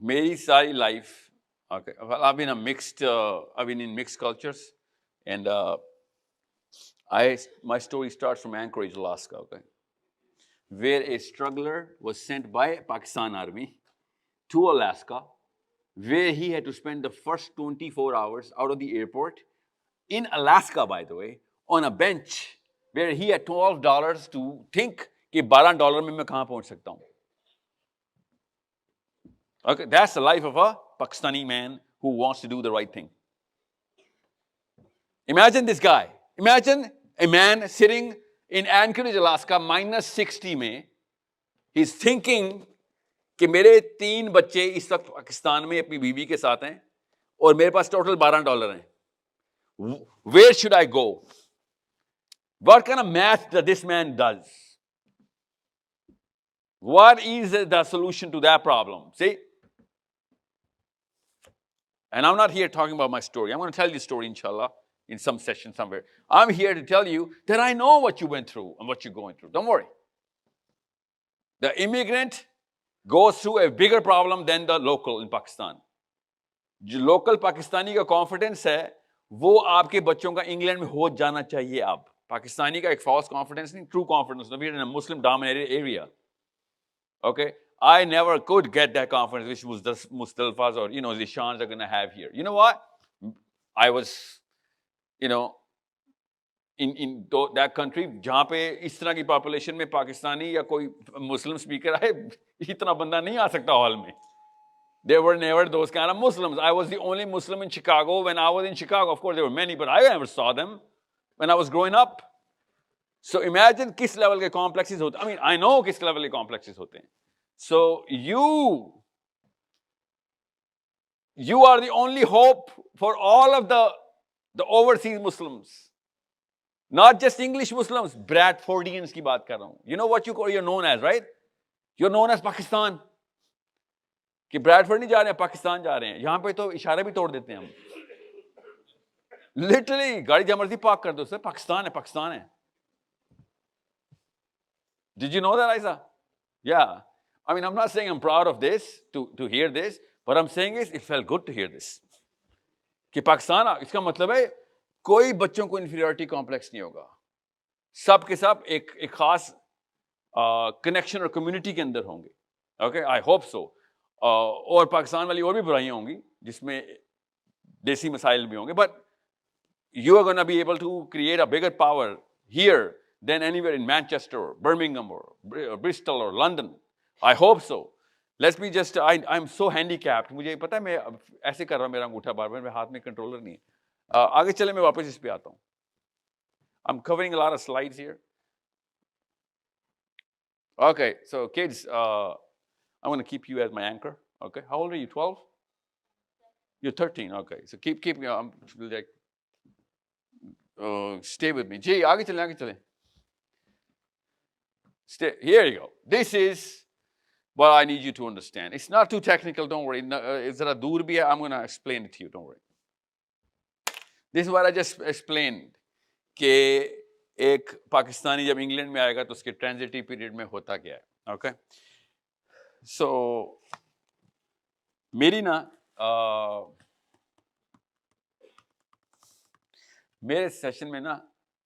मेरी सारी life, okay, well, I've been in mixed cultures, and my story starts from Anchorage, Alaska, okay, where a struggler was sent by Pakistan Army to Alaska, where he had to spend the first 24 hours out of the airport in Alaska, by the way, on a bench where he had $12 to think कि $12 में मैं कहाँ पहुँच सकता हूँ. Okay, that's the life of a Pakistani man who wants to do the right thing. Imagine this guy. Imagine a man sitting in Anchorage, Alaska, -60 में. He's thinking कि मेरे 3 बच्चे इस वक्त पाकिस्तान में अपनी बीवी के साथ हैं और मेरे पास टोटल $12 हैं. Where should I go? What kind of math that this man does? What is the solution to that problem? See? And I'm not here talking about my story. I'm going to tell you a story, inshallah, in some session somewhere. I'm here to tell you that I know what you went through and what you're going through. Don't worry. The immigrant goes through a bigger problem than the local in Pakistan. जो local Pakistani का confidence है वो आपके बच्चों का England में हो जाना चाहिए. अब पाकिस्तानी का एक फॉल्स कॉन्फिडेंस नहीं, true confidence. We are in a Muslim dominated area. Okay, I never could get that confidence which Mustafas or the Shans are going to have here. You know what? I was, in that country जहाँ पे इस तरह की population में पाकिस्तानी या कोई Muslim speaker आए, इतना बंदा नहीं आ सकता हॉल में. There were never those kind of Muslims. I was the only Muslim in Chicago when I was in Chicago. Of course, there were many, but I never saw them when I was growing up. So imagine किस level के complexes होते. I mean, I know किस level के complexes होते हैं. So you are the only hope for all of the overseas Muslims. Not just English Muslims, Bradfordians की बात कर रहा हूँ. You know what you're known as, right? You're known as Pakistan. कि ब्रैडफोर्ड नहीं जा रहे हैं, पाकिस्तान जा रहे हैं. यहाँ पे तो इशारे भी तोड़ देते हैं हम. Literally, गाड़ी जहाँ मर्जी पार्क कर दो, सर पाकिस्तान है, पाकिस्तान है. Did you know that, Isa? Yeah. I mean, I'm not saying I'm proud of this, to hear this, but I'm saying is, it felt good to hear this. कि पाकिस्तान, इसका मतलब है कोई बच्चों को inferiority complex नहीं होगा. सब के सब एक खास connection और community के अंदर होंगे. Okay, I hope so. और पाकिस्तान वाली और भी बुराइयां होंगी जिसमें देसी मसाइल भी होंगे, but you are going to be able to create a bigger power here than anywhere in Manchester or Birmingham or Bristol or London. I hope so. Let's be just, I'm so handicapped. मुझे पता है मैं ऐसे कर रहा हूँ, मेरा अंगूठा बार बार, मेरे हाथ में कंट्रोलर नहीं है. आगे चले, मैं वापस इस पे आता हूँ. I'm covering a lot of slides here. Okay, so kids, I'm going to keep you as my anchor. Okay, how old are you? 12? You're 13. Okay, so keep me. I'm like, stay with me. Jay, आगे चले, आगे चले. Stay. Here you go. This is what I need you to understand. It's not too technical. Don't worry. Is there a दूर भी है? I'm going to explain it to you. Don't worry. This is what I just explained. कि एक पाकिस्तानी जब England में आएगा तो उसके ट्रांजिटिव पीरियड में होता क्या है. Okay. So, मेरी ना मेरे सेशन में ना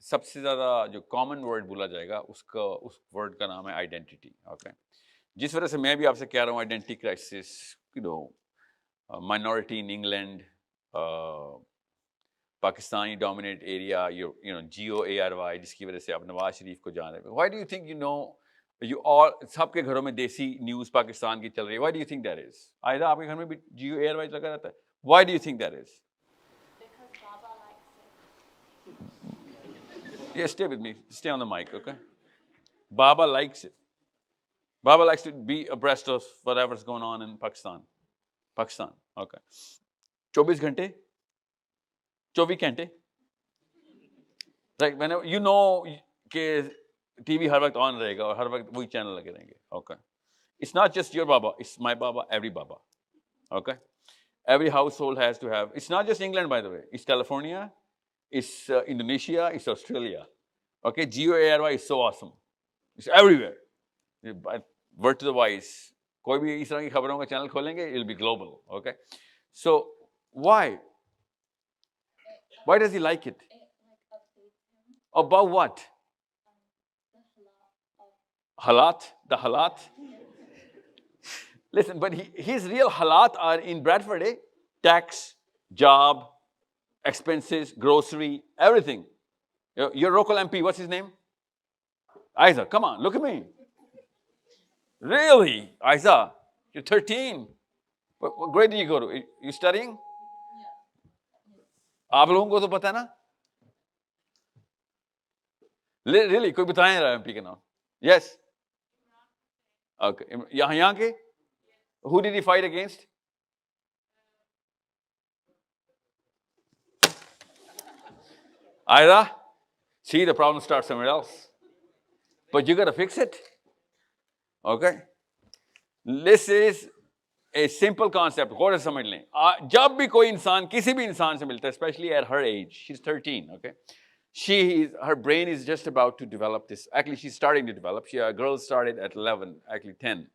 सबसे ज़्यादा जो कॉमन वर्ड बोला जाएगा उस वर्ड का नाम है आइडेंटिटी. ओके, जिस वजह से मैं भी आपसे कह रहा हूँ identity crisis, minority in England, Pakistani dominate area, GOARY, जिसकी वजह से आप नवाज शरीफ को जान रहे हैं. Why do you think you all, सबके घरों में देसी न्यूज़ पाकिस्तान की चल रही है. Why do you think that is? आयदा आपके घर में भी GOARY लगा रहता है. Why do you think that is? Because Baba likes it. Yeah, stay with me. Stay on the mic, okay? Baba likes it. Baba likes to be abreast of whatever's going on in Pakistan. Pakistan, okay. 24 घंटे, 24 घंटे. Like whenever you know कि TV हर वक्त on रहेगा और हर वक्त वही channel लगे रहेंगे. Okay. It's not just your Baba, it's my Baba, every Baba. Okay. Every household has to have. It's not just England, by the way. It's California, it's Indonesia, it's Australia. Okay. GOARY is so awesome. It's everywhere. Word to the wise. कोई भी इस तरह की खबरों का channel खोलेंगे, it'll be global. Okay, so why does he like it? It like updates him. About what? The halal of The halat. Listen, but his real halat are in Bradford, eh? Tax, job, expenses, grocery, everything. Your local MP, what's his name? Isa, come on, look at me. Really, Isa, you're 13. What grade did you go to? You studying? आप लोगों को तो पता है ना? Really, कोई बता नहीं रहा MP का नाम? Yes. Okay. यहाँ के? Who did he fight against? Ira, see, the problem starts somewhere else. But you got to fix it. Okay? This is a simple concept. गौर से समझ लें. जब भी कोई इंसान किसी भी इंसान से मिलता है, especially at her age, she's 13, okay? Her brain is just about to develop this. Actually, she's starting to develop. Girls started at 11, actually 10,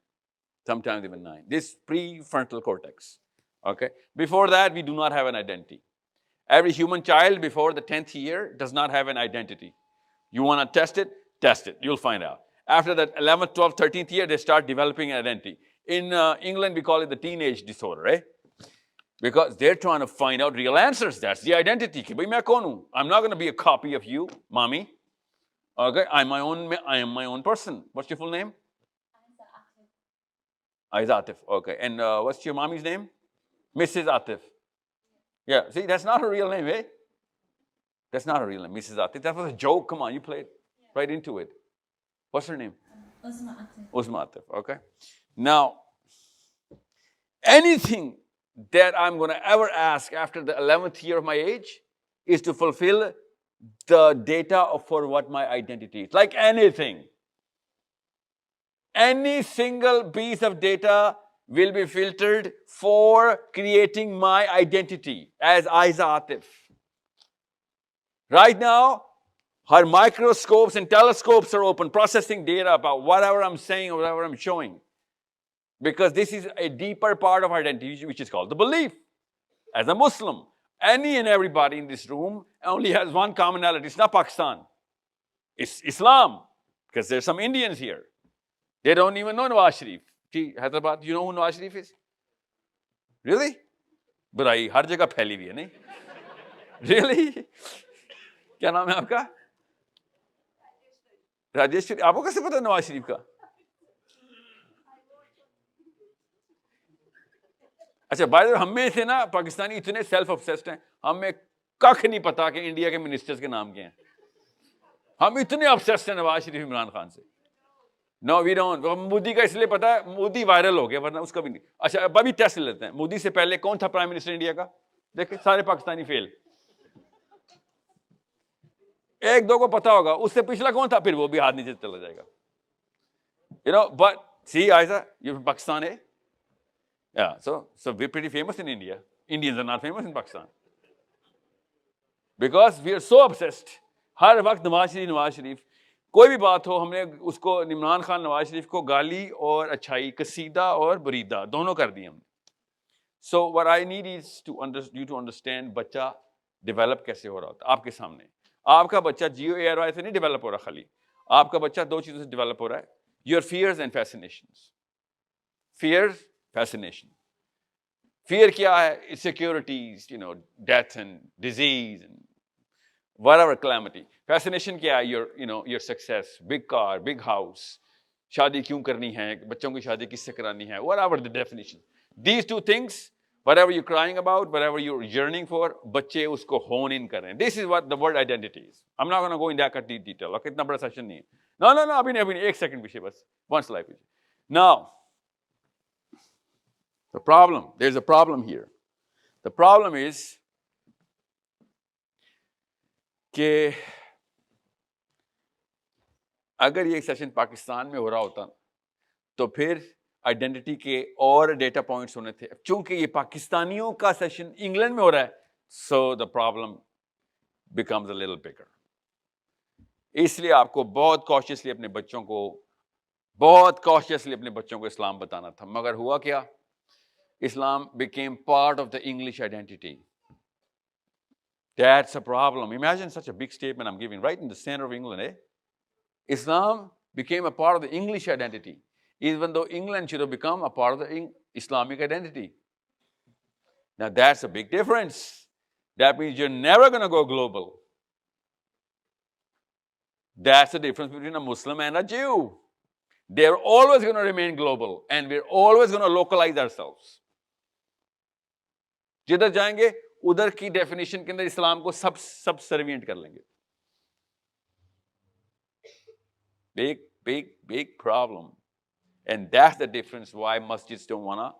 sometimes even 9. This prefrontal cortex, okay? Before that, we do not have an identity. Every human child before the 10th year does not have an identity. You want to test it? Test it. You'll find out. After that 11th, 12th, 13th year, they start developing an identity. In England, we call it the teenage disorder, eh? Because they're trying to find out real answers. That's the identity. I'm not going to be a copy of you, mommy. Okay, I am my own person. What's your full name? Isa Atif. Atif. Okay, and what's your mommy's name? Mrs. Atif. Yeah, see, that's not her real name, eh? That's not her real name, Mrs. Atif. That was a joke. Come on, you played right into it. What's her name? Uzma Atif. Uzma Atif, okay. Now, anything that I'm going to ever ask after the 11th year of my age is to fulfill the data for what my identity is. Like anything. Any single piece of data will be filtered for creating my identity as Isa Atif. Right now, her microscopes and telescopes are open, processing data about whatever I'm saying or whatever I'm showing. Because this is a deeper part of identity, which is called the belief. As a Muslim, any and everybody in this room only has one commonality. It's not Pakistan. It's Islam. Because there's some Indians here. They don't even know Nawaz Sharif. See, Hyderabad, you know who Nawaz Sharif is? Really? बुराई हर जगह फैली हुई है नहीं? Really? क्या नाम है आपका? राजेश्वरी. आपको कैसे पता नवाज शरीफ का? अच्छा, बाय द वे, हम में से ना पाकिस्तानी इतने सेल्फ ऑब्सेस्ड हैं, हमें कख नहीं पता कि इंडिया के मिनिस्टर्स के नाम क्या हैं. हम इतने ऑब्सेस्ड हैं नवाज शरीफ, इमरान खान से. No we don't. मोदी का इसलिए पता है, मोदी वायरल हो गया, वरना उसका भी नहीं. अच्छा, अब अभी टेस्ट लेते हैं. मोदी से पहले कौन था प्राइम मिनिस्टर इंडिया का? देखिए, सारे पाकिस्तानी फेल. एक दो को पता होगा, उससे पिछला कौन था, फिर वो भी हाथ नीचे चला जाएगा. You know, but see, Isa, you're from Pakistan, eh? Yeah, so we're pretty famous in India. Indians are not famous in Pakistan. Because we are so obsessed. हर वक्त नवाज शरीफ, कोई भी बात हो, हमने उसको इमरान खान नवाज शरीफ को गाली और अच्छाई, कसीदा और बरीदा दोनों कर दिए हमने. So what I need is you to understand बच्चा डेवलप कैसे हो रहा होता है आपके सामने. आपका बच्चा GOARY से नहीं डेवलप हो रहा खाली. आपका बच्चा दो चीजों से डेवलप हो रहा है. Your fears and fascinations. Fears, fascination. Fear क्या है? Insecurities, you know, death and disease and whatever calamity. Fascination क्या है? Your success, big car, big house. शादी क्यों करनी है? बच्चों की शादी किससे करानी है? Whatever the definition. These two things, whatever you're crying about, whatever you're yearning for, बच्चे उसको hone in करें. This is what the word identity is. I'm not going to go in that detail. Okay, इतना बड़ा session नहीं है. No, अभी नहीं, एक सेकंड पीछे बस. One slide पीछे. Now, there's a problem here. The problem is कि अगर ये सेशन पाकिस्तान में हो रहा होता तो फिर आइडेंटिटी के और डेटा पॉइंट्स होने थे. चूंकि ये पाकिस्तानियों का सेशन इंग्लैंड में हो रहा है, so the problem becomes a little bigger. इसलिए आपको बहुत कॉशियसली अपने बच्चों को बहुत कॉशियसली अपने बच्चों को इस्लाम बताना था, मगर हुआ क्या, Islam became part of the English identity. That's a problem. Imagine such a big statement I'm giving right in the center of England, eh? Islam became a part of the English identity, even though England should have become a part of the Islamic identity. Now that's a big difference. That means you're never going to go global. That's the difference between a Muslim and a Jew. They're always going to remain global, and we're always going to localize ourselves. जिधर जाएंगे उधर की definition के अंदर इस्लाम को सब servient कर लेंगे. Big problem. And that's the difference why masjids don't want to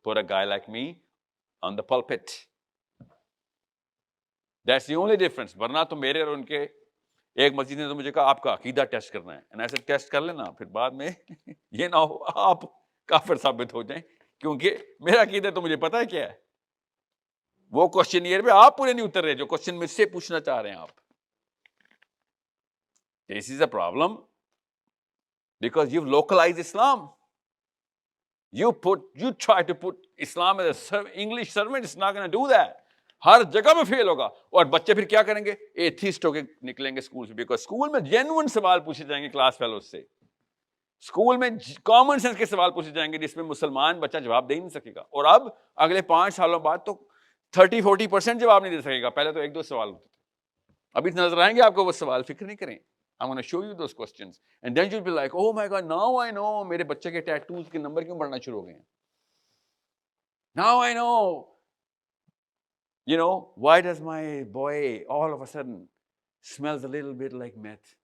put a guy like me on the pulpit. That's the only difference. वरना तो मेरे और उनके, एक मस्जिद ने तो मुझे कहा आपका अकीदा टेस्ट करना है, and ऐसे टेस्ट कर लेना, फिर बाद में ये ना हो आप काफिर साबित हो जाएं, क्योंकि मेरा अकीदा तो मुझे पता है क्या है. वो क्वेश्चनियर पे आप पूरे नहीं उतर रहे जो क्वेश्चन मुझसे पूछना चाह रहे हैं आप. This is a problem because you've localized Islam. You try to put Islam as an English servant. It's not going to do that. हर जगह में फेल होगा. और बच्चे फिर क्या करेंगे, एथिस्ट होके निकलेंगे स्कूल से, बिकॉज स्कूल में जेन्युइन सवाल पूछे जाएंगे क्लास फेलोज से. स्कूल में कॉमन सेंस के सवाल पूछे जाएंगे जिसमें मुसलमान बच्चा जवाब दे ही नहीं सकेगा. और अब अगले 5 सालों बाद तो 30-40% जवाब नहीं दे सकेगा. पहले तो 1-2 सवाल होते थे. अभी नजर आएंगे आपको वो सवाल, फिक्र नहीं करें. I'm going to show you those questions and then you'll be like, oh my god, now I know मेरे बच्चे के टैटूज के नंबर क्यों बढ़ना शुरू हो गए हैं. Now I know, you know, why does my boy all of a sudden smells a little bit like meth.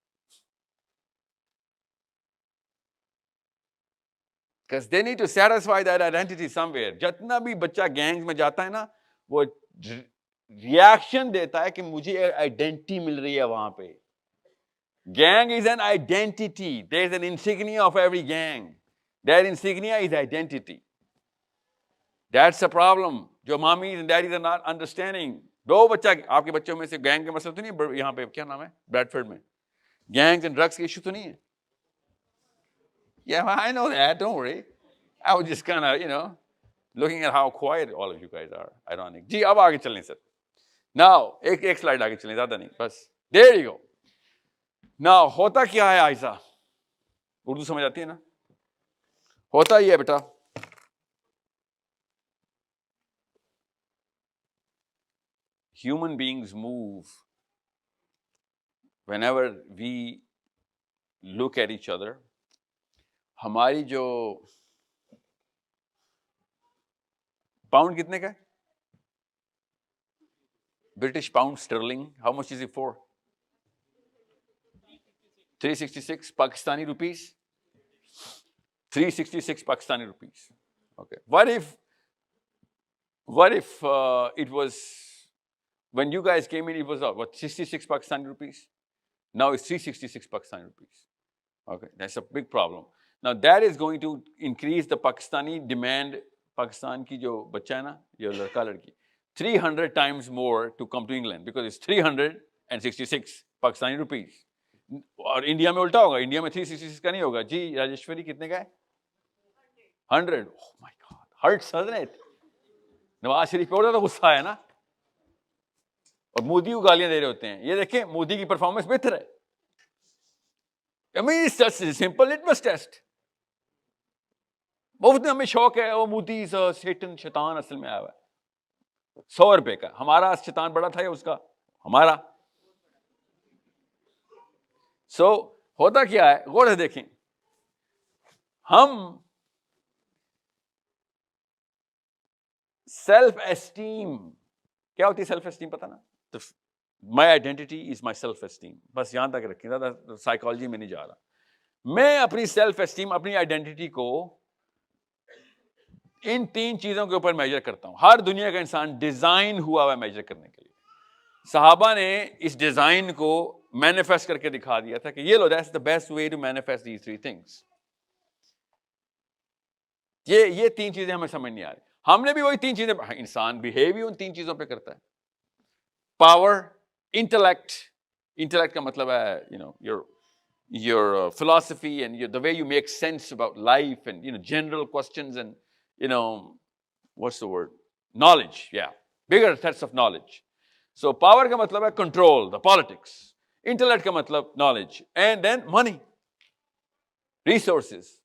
Because they need to satisfy that identity somewhere. जितना भी बच्चा गैंग्स में जाता है ना, वो रिएक्शन देता है कि मुझे आइडेंटिटी मिल रही है वहां पे. Gang is an identity. There's an insignia of every gang. That insignia is identity. That's a problem. जो mommies and daddies are not understanding. 2 बच्चा आपके बच्चों में से गैंग के मसला तो नहीं है यहाँ पे, क्या नाम है, ब्रैडफोर्ड में गैंग्स एंड ड्रग्स के इशू तो नहीं है. Yeah, I know that. Don't worry. I was just kind of, you know, looking at how quiet all of you guys are. Ironic. जी अब आगे चलें सर. Now एक स्लाइड आगे चलें, ज़्यादा नहीं, बस. There you go. Now होता क्या है आयशा, उर्दू समझ आती है ना. होता ही है बेटा, human beings move whenever we look at each other. हमारी जो पाउंड कितने का है, British pound sterling, how much is it for? 366 Pakistani rupees. 366 Pakistani rupees. Okay. What if it was, when you guys came in, it was what, 66 Pakistani rupees? Now it's 366 Pakistani rupees. Okay, that's a big problem. Now that is going to increase the Pakistani demand. Pakistan की जो बच्चा है ना, ये लड़का लड़की, 300 times more to come to England because it's 366 Pakistani rupees. और India में उल्टा होगा, इंडिया में 366 का नहीं होगा. जी राजेश्वरी कितने का है? 100. Oh my God, hurts, doesn't it? Nawaz Sharif पे और तो गुस्सा आया ना, और मोदी को गालियां दे रहे होते हैं. ये देखें मोदी की परफॉर्मेंस बेहतर है. I mean, it's just a simple litmus test. बहुत हमें शौक है, वो मोदी शैतान असल में आया हुआ है 100 रुपए का. हमारा शैतान बड़ा था या उसका? हमारा. So, होता क्या है, गौर से देखें. हम सेल्फ एस्टीम, क्या होती है सेल्फ एस्टीम पता ना? तो my identity is my self esteem. बस यहां तक रखें, ज़्यादा साइकोलॉजी में नहीं जा रहा. मैं अपनी सेल्फ एस्टीम, अपनी आइडेंटिटी को इन 3 चीजों के ऊपर मेजर करता हूं. हर दुनिया का इंसान डिजाइन हुआ हुआ मेजर करने के लिए. सहाबा ने इस डिजाइन को मैनिफेस्ट करके दिखा दिया था कि ये लो, that's the best way to manifest these 3 थिंग्स. ये 3 चीजें हमें समझ नहीं आ रही. हमने भी वही 3 चीजें, इंसान बिहेव ही उन 3 चीजों पे करता है. Power, intellect. इंटेलेक्ट का मतलब है, you know, your your philosophy and the way you make sense about life and general questions and what's the word, knowledge, yeah, bigger sets of knowledge. So power का मतलब है control, the politics. Intellect का मतलब knowledge, and then money, resources.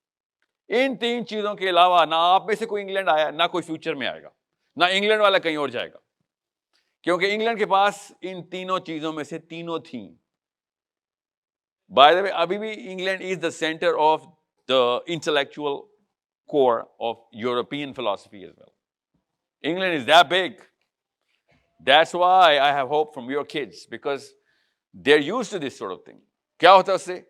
इन तीन चीजों के अलावा ना आप में से कोई इंग्लैंड आया, ना कोई फ्यूचर में आएगा, ना इंग्लैंड वाला कहीं और जाएगा, क्योंकि इंग्लैंड के पास इन तीनों चीजों में से तीनों थी. By the way, अभी भी England is the center of the intellectual core of European philosophy as well. England is that big. That's why I have hope from your kids, because they're used to this sort of thing. क्या होता है उससे?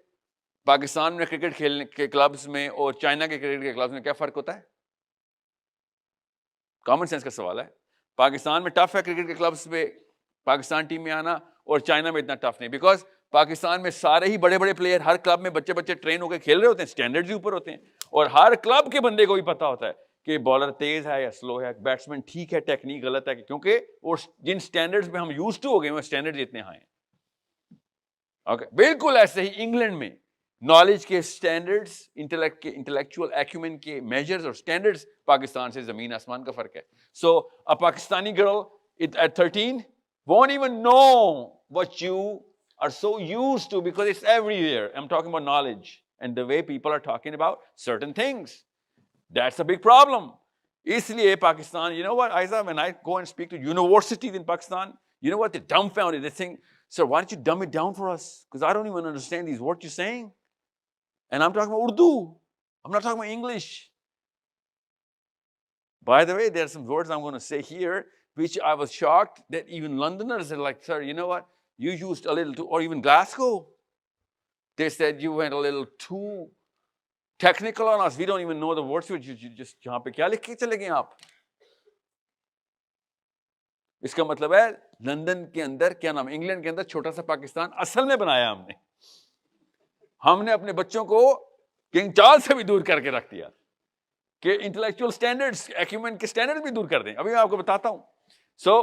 पाकिस्तान में cricket खेलने के clubs में और China के क्रिकेट के क्लब्स में क्या फर्क होता है? कॉमन सेंस का सवाल है. पाकिस्तान में टफ है क्रिकेट के क्लब्स में पाकिस्तान टीम में आना, और चाइना में इतना टफ नहीं, बिकॉज पाकिस्तान में सारे ही बड़े बड़े प्लेयर हर क्लब में बच्चे बच्चे ट्रेन होकर खेल रहे होते हैं, स्टैंडर्ड्स भी ऊपर होते हैं, और हर क्लब के बंदे को भी पता होता है कि बॉलर तेज है या स्लो है, बैट्समैन ठीक है, टेक्निक गलत है, क्योंकि वो जिन स्टैंडर्ड्स पे हम यूज्ड टू हो गए वो स्टैंडर्ड्स इतने हाई हैं. ओके, बिल्कुल ऐसे ही इंग्लैंड में नॉलेज के स्टैंडर्ड्स, इंटेलेक्ट के, इंटेलेक्चुअल एक्यूमेन के मेजर्स और स्टैंडर्ड्स पाकिस्तान से जमीन आसमान का फर्क है. सो अ Pakistani girl at 13 won't even know what you are so used to, because it's everywhere. I'm talking about knowledge and the way people are talking about certain things. That's a big problem. इसलिए Pakistan, you know what, Aiza, when I go and speak to universities in Pakistan, you know what, they're dumbfounded. They think, sir, why don't you dumb it down for us? Because I don't even understand these words you're saying. And I'm talking about Urdu. I'm not talking about English. By the way, there are some words I'm going to say here, which I was shocked that even Londoners are like, sir, you know what, you used a little too, or even Glasgow. They said you went a little too technical on us. We don't even know the words. You just यहाँ पे क्या लिख के चले गए आप? इसका मतलब है लंदन के अंदर, क्या नाम, इंग्लैंड के अंदर छोटा सा पाकिस्तान असल में बनाया हमने. हमने अपने बच्चों को किंग चार्ल्स से भी दूर करके रख दिया कि इंटेलेक्चुअल स्टैंडर्ड्स, एक्यूमेन के स्टैंडर्ड भी दूर कर दें. अभी मैं आपको बताता हूं. सो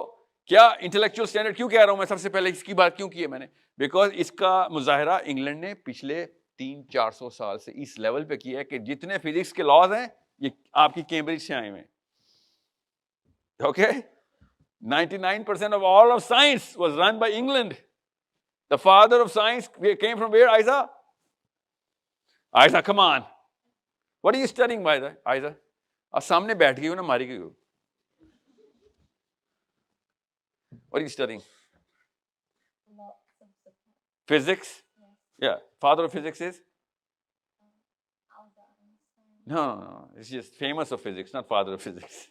क्या इंटेलेक्चुअल स्टैंडर्ड क्यों कह रहा हूं मैं? सबसे पहले इसकी बात क्यों की है मैंने? बिकॉज इसका मुजाहरा इंग्लैंड ने पिछले 300-400 साल से इस लेवल पे किया है कि जितने फिजिक्स के लॉज हैं ये आपकी कैम्ब्रिज से आए हुए हैं. Okay, 99% of all of science was run by England. The father of science came from where, Aiza? Aiza, come on. What are you studying, by the Aiza? आप सामने बैठ गई हो ना, मारी गई हो. What are you studying? Lots of support. Physics? Yes. Yeah. Father of physics is? Albert Einstein. No. It's just famous of physics, not father of physics.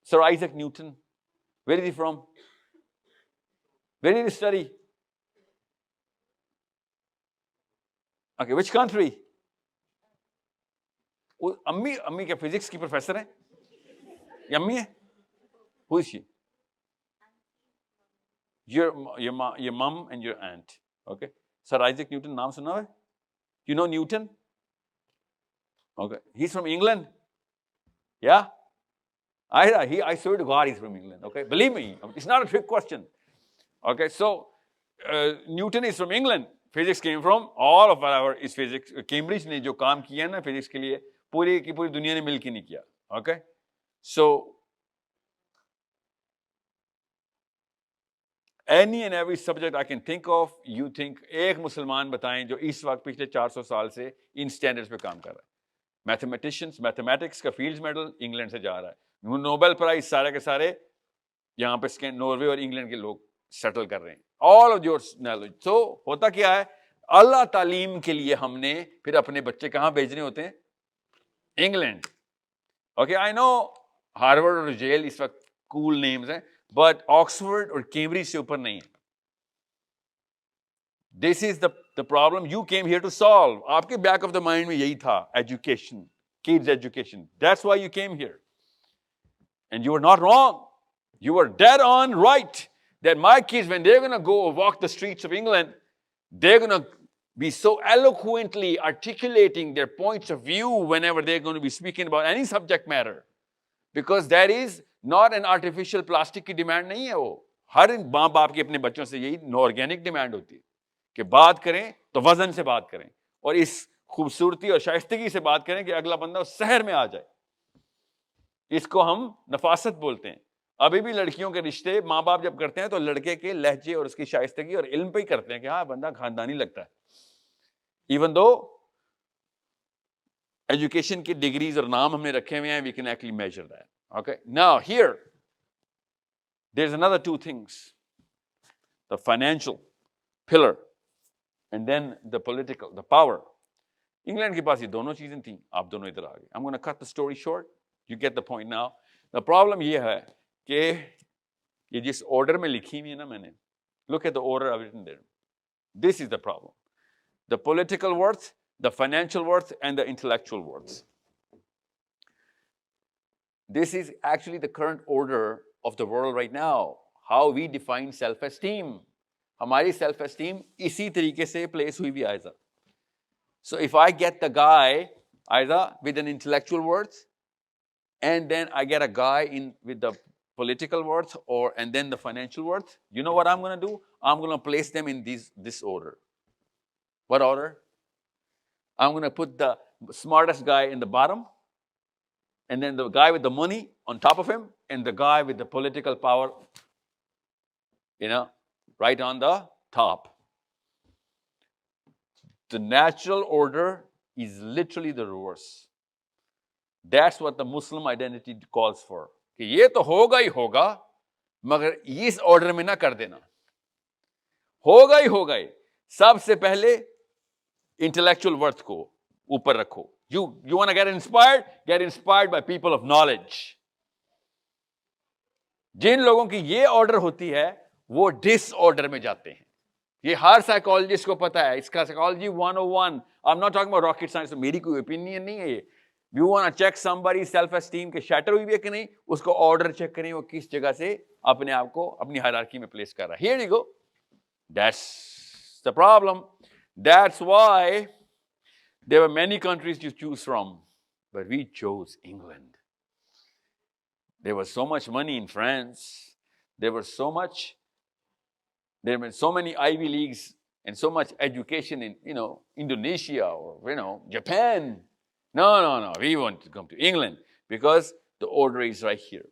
Sir Isaac Newton. Where is he from? Where did he study? Okay, which country? अम्मी क्या physics की professor है? ये अम्मी है? Who is she? Your mom and your aunt. Okay. Sir Isaac Newton नाम सुना है? You know Newton? Okay. He's from England. Yeah. I swear to God, he's from England. Okay. Believe me, it's not a trick question. Okay. So Newton is from England. Physics came from all of our is physics. Cambridge ने जो काम किया ना physics के लिए, पूरी की पूरी दुनिया ने मिलकर नहीं किया. Okay. So any and every subject I can think of, you think एक मुसलमान बताएं जो इस वक्त पिछले 400 साल से इन स्टैंडर्ड्स पे काम कर रहा है. मैथमेटिशियंस, मैथमेटिक्स का फील्ड्स मेडल इंग्लैंड से जा रहा है. नोबेल प्राइज सारे के सारे यहाँ पे नॉर्वे और इंग्लैंड के लोग सेटल कर रहे हैं. All of your knowledge. तो होता क्या है, अल्लाह तालीम के लिए हमने फिर अपने बच्चे कहाँ भेजने होते हैं? England. Okay, I know Harvard और जेल इस वक्त कूल नेम्स हैं, बट ऑक्सफोर्ड और कैम्ब्रिज से ऊपर नहीं है. This is the problem you came here to solve. आपके बैक ऑफ द माइंड में यही था, education, kids education. That's why you came here. And you were not wrong. You were dead on right. That my kids, when they're going to go walk the streets of England, they're going to be so eloquently articulating their points of view whenever they're going to be speaking about any subject matter. Because that is not an artificial plastic की demand नहीं है वो. हर माँ बाप की अपने बच्चों से यही organic demand होती है कि बात करें तो वजन से बात करें और इस खूबसूरती और शाइस्तगी से बात करें कि अगला बंदा उस शहर में आ जाए। इसको हम नफासत बोलते हैं। अभी भी लड़कियों के रिश्ते माँ बाप जब करते हैं तो लड़के के लहजे और उसकी शाइस्तगी और इल्म पे ही करते हैं कि हाँ बंदा खानदानी लगता है, इवन दो एजुकेशन की डिग्रीज और नाम हमने रखे हुए हैं, we can actually measure that. Okay, now here there is another two things, the financial pillar and then the political, the power. England के पास ये दोनों चीजें थी, आप दोनों इधर आ गए। I am gonna cut the story short, you get the point now. The problem ये है कि ये जिस ऑर्डर में लिखी हुई है ना मैंने, look at the order I've written there. This is the problem. The political worth, the financial worth, and the intellectual worth. This is actually the current order of the world right now. How we define self-esteem. हमारी self-esteem इसी तरीके से place हुई भी Aiza. So if I get the guy either with an intellectual worth, and then I get a guy with the political worth and then the financial worth, you know what I'm going to do? I'm going to place them in this order. What order? I'm going to put the smartest guy in the bottom, and then the guy with the money on top of him, and the guy with the political power, right on the top. The natural order is literally the reverse. That's what the Muslim identity calls for. कि ये तो होगा ही होगा, मगर इस order में ना कर देना, होगा ही होगा ही। सबसे पहले इंटेलेक्चुअल वर्थ को ऊपर रखो। You want to get inspired by people of knowledge. जिन लोगों की ये ऑर्डर होती है वो डिसऑर्डर में जाते हैं। ये हर साइकोलॉजिस्ट को पता है, इसका psychology 101। I am not talking about rocket science, मेरी कोई ओपिनियन नहीं है ये। You want to check somebody self esteem के शैटर हुई है कि नहीं, उसको ऑर्डर चेक करें वो किस जगह से अपने आप को अपनी हायरार्की में प्लेस कर रहा है। Here you go. That's the problem. That's why there were many countries to choose from, but we chose England. There was so much money in France. There were so many Ivy Leagues and so much education in Indonesia or Japan. No, we want to come to England because the order is right here.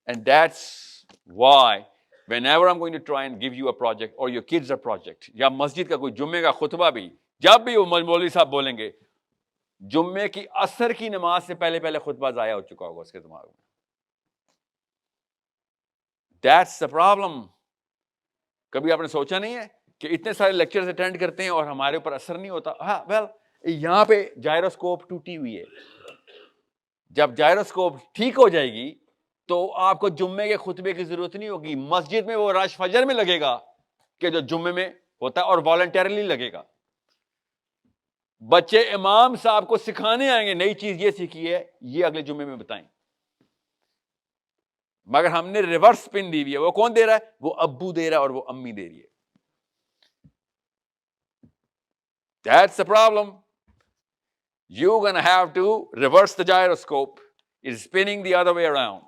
And that's why whenever I'm going to try and give you a project or your kids a project, या मस्जिद का कोई जुम्मे का खुतबा भी, जब भी वो मौलवी साहब बोलेंगे, जुम्मे की असर की नमाज से पहले खुतबा जाया हो चुका होगा उसके दिमाग में। That's the problem. कभी आपने सोचा नहीं है कि इतने सारे लेक्चर्स अटेंड करते हैं और हमारे ऊपर असर नहीं होता? हाँ, वेल यहां पे जायरोस्कोप टूटी हुई है। जब जायरोस्कोप ठीक हो जाएगी तो आपको जुम्मे के खुतबे की जरूरत नहीं होगी। मस्जिद में वो रश फजर में लगेगा कि जो जुम्मे में होता है, और वॉलंटरली लगेगा। बच्चे इमाम साहब को सिखाने आएंगे, नई चीज ये सीखी है, ये अगले जुम्मे में बताएं। मगर हमने रिवर्स पिन दी हुई है। वो कौन दे रहा है? वो अब्बू दे रहा है और वो अम्मी दे रही है। That's the problem. You're going to have to reverse the gyroscope. It's spinning the other way around.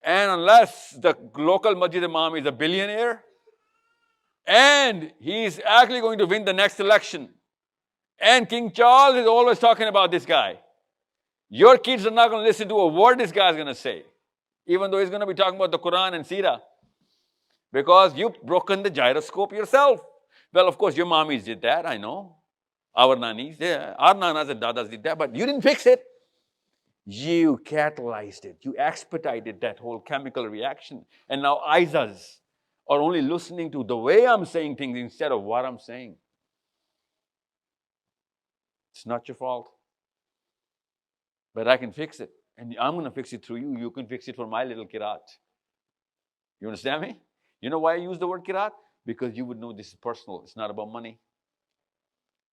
And unless the local masjid imam is a billionaire and he's actually going to win the next election, and King Charles is always talking about this guy, your kids are not going to listen to a word this guy is going to say, even though he's going to be talking about the Quran and Sirah, because you've broken the gyroscope yourself. Well, of course, your mommies did that, I know. Our nannies, our nanas and dadas did that, but you didn't fix it. You catalyzed it. You expedited that whole chemical reaction. And now Aizas are only listening to the way I'm saying things instead of what I'm saying. It's not your fault. But I can fix it. And I'm going to fix it through you. You can fix it for my little kirat. You understand me? You know why I use the word kirat? Because you would know this is personal. It's not about money.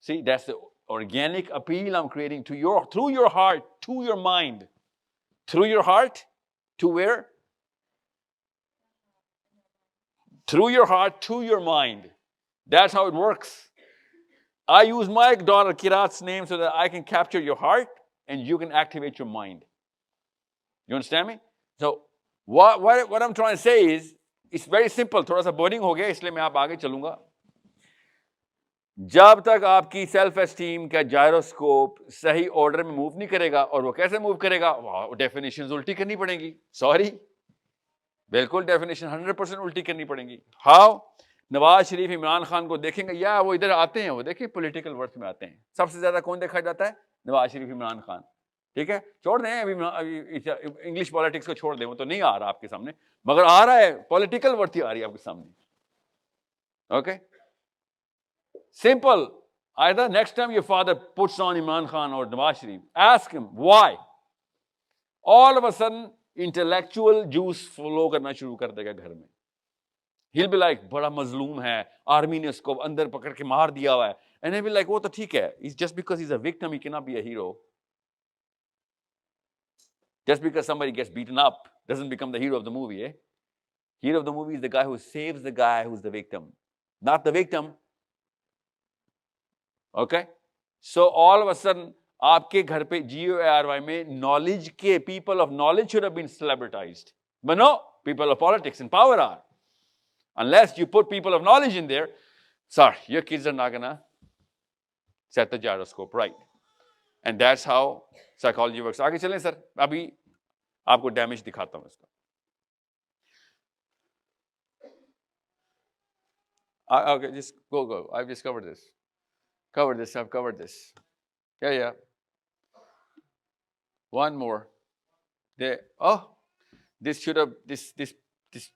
See, that's the organic appeal I'm creating through your heart, to your mind. Through your heart, to where? Through your heart, to your mind. That's how it works. I use my daughter Kirat's name so that I can capture your heart and you can activate your mind. You understand me? So, what I'm trying to say is, it's very simple. थोड़ा सा boring हो गया, इसलिए मैं आप आगे चलूंगा. जब तक आपकी सेल्फ एस्टीम का जायरोस्कोप सही ऑर्डर में मूव नहीं करेगा, और वो कैसे मूव करेगा, डेफिनेशन उल्टी करनी पड़ेगी, सॉरी, बिल्कुल डेफिनेशन 100% उल्टी करनी पड़ेगी। हाउ? नवाज शरीफ इमरान खान को देखेंगे, या वो इधर आते हैं, वो देखिए पॉलिटिकल वर्थ में आते हैं, सबसे ज्यादा कौन देखा जाता है? नवाज शरीफ इमरान खान। ठीक है, छोड़ दें अभी इंग्लिश पॉलिटिक्स को छोड़ दें, वो तो नहीं आ रहा आपके सामने, मगर आ रहा है, पॉलिटिकल वर्थ ही आ रही है आपके सामने। Okay, simple. Either next time your father puts on Imran Khan or Nawaz Sharif, ask him why. All of a sudden, intellectual juice flow करना शुरू कर देगा घर में। He'll be like, बड़ा मजलूम है, आर्मी ने उसको अंदर पकड़ के मार दिया हुआ है, and he'll be like, वो तो ठीक है, it's just because he's a victim, he cannot be a hero. Just because somebody gets beaten up doesn't become the hero of the movie, eh? Hero of the movie is the guy who saves the guy who's the victim, not the victim. Okay, so all of a sudden आपके घर पे GOARY में knowledge के people of knowledge should have been celebritized, but no, people of politics and power are. Unless you put people of knowledge in there, sorry, your kids are not gonna set the gyroscope right, and that's how psychology works. आगे चलें sir, अभी आपको damage दिखाता हूं इसका। Okay, just go. I've just covered this. I've covered this. Yeah. One more. This should have, this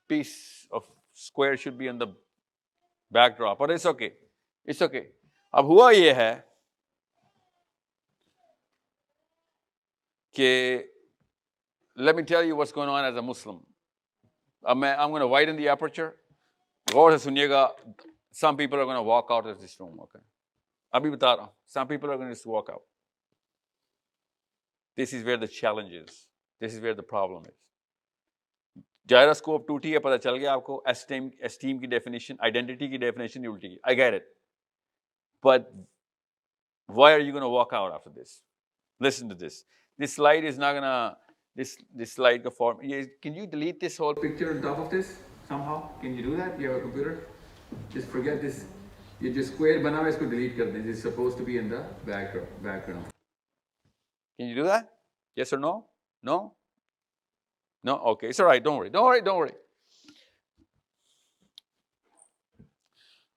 piece of square should be on the backdrop, but it's okay. It's okay. अब हुआ ये है कि, let me tell you what's going on as a Muslim. I'm going to widen the aperture. गौर से सुनिएगा. Some people are going to walk out of this room, okay? अभी बता रहा हूं, some people are going to just walk out. This is where the challenge is. This is where the problem is. Gyroscope टूटी है, पता चल गया आपको, esteem की definition, identity की definition उल्टी की. I get it. But why are you going to walk out after this? Listen to this. This slide is not going to, this slide का form, can you delete this whole picture on top of this somehow? Can you do that? You have a computer? Just forget this. ये जो square बना हुआ है इसको delete कर दें. This is supposed to be in the background. Can you do that? Yes or no? No? No? Okay, it's all right. Don't worry.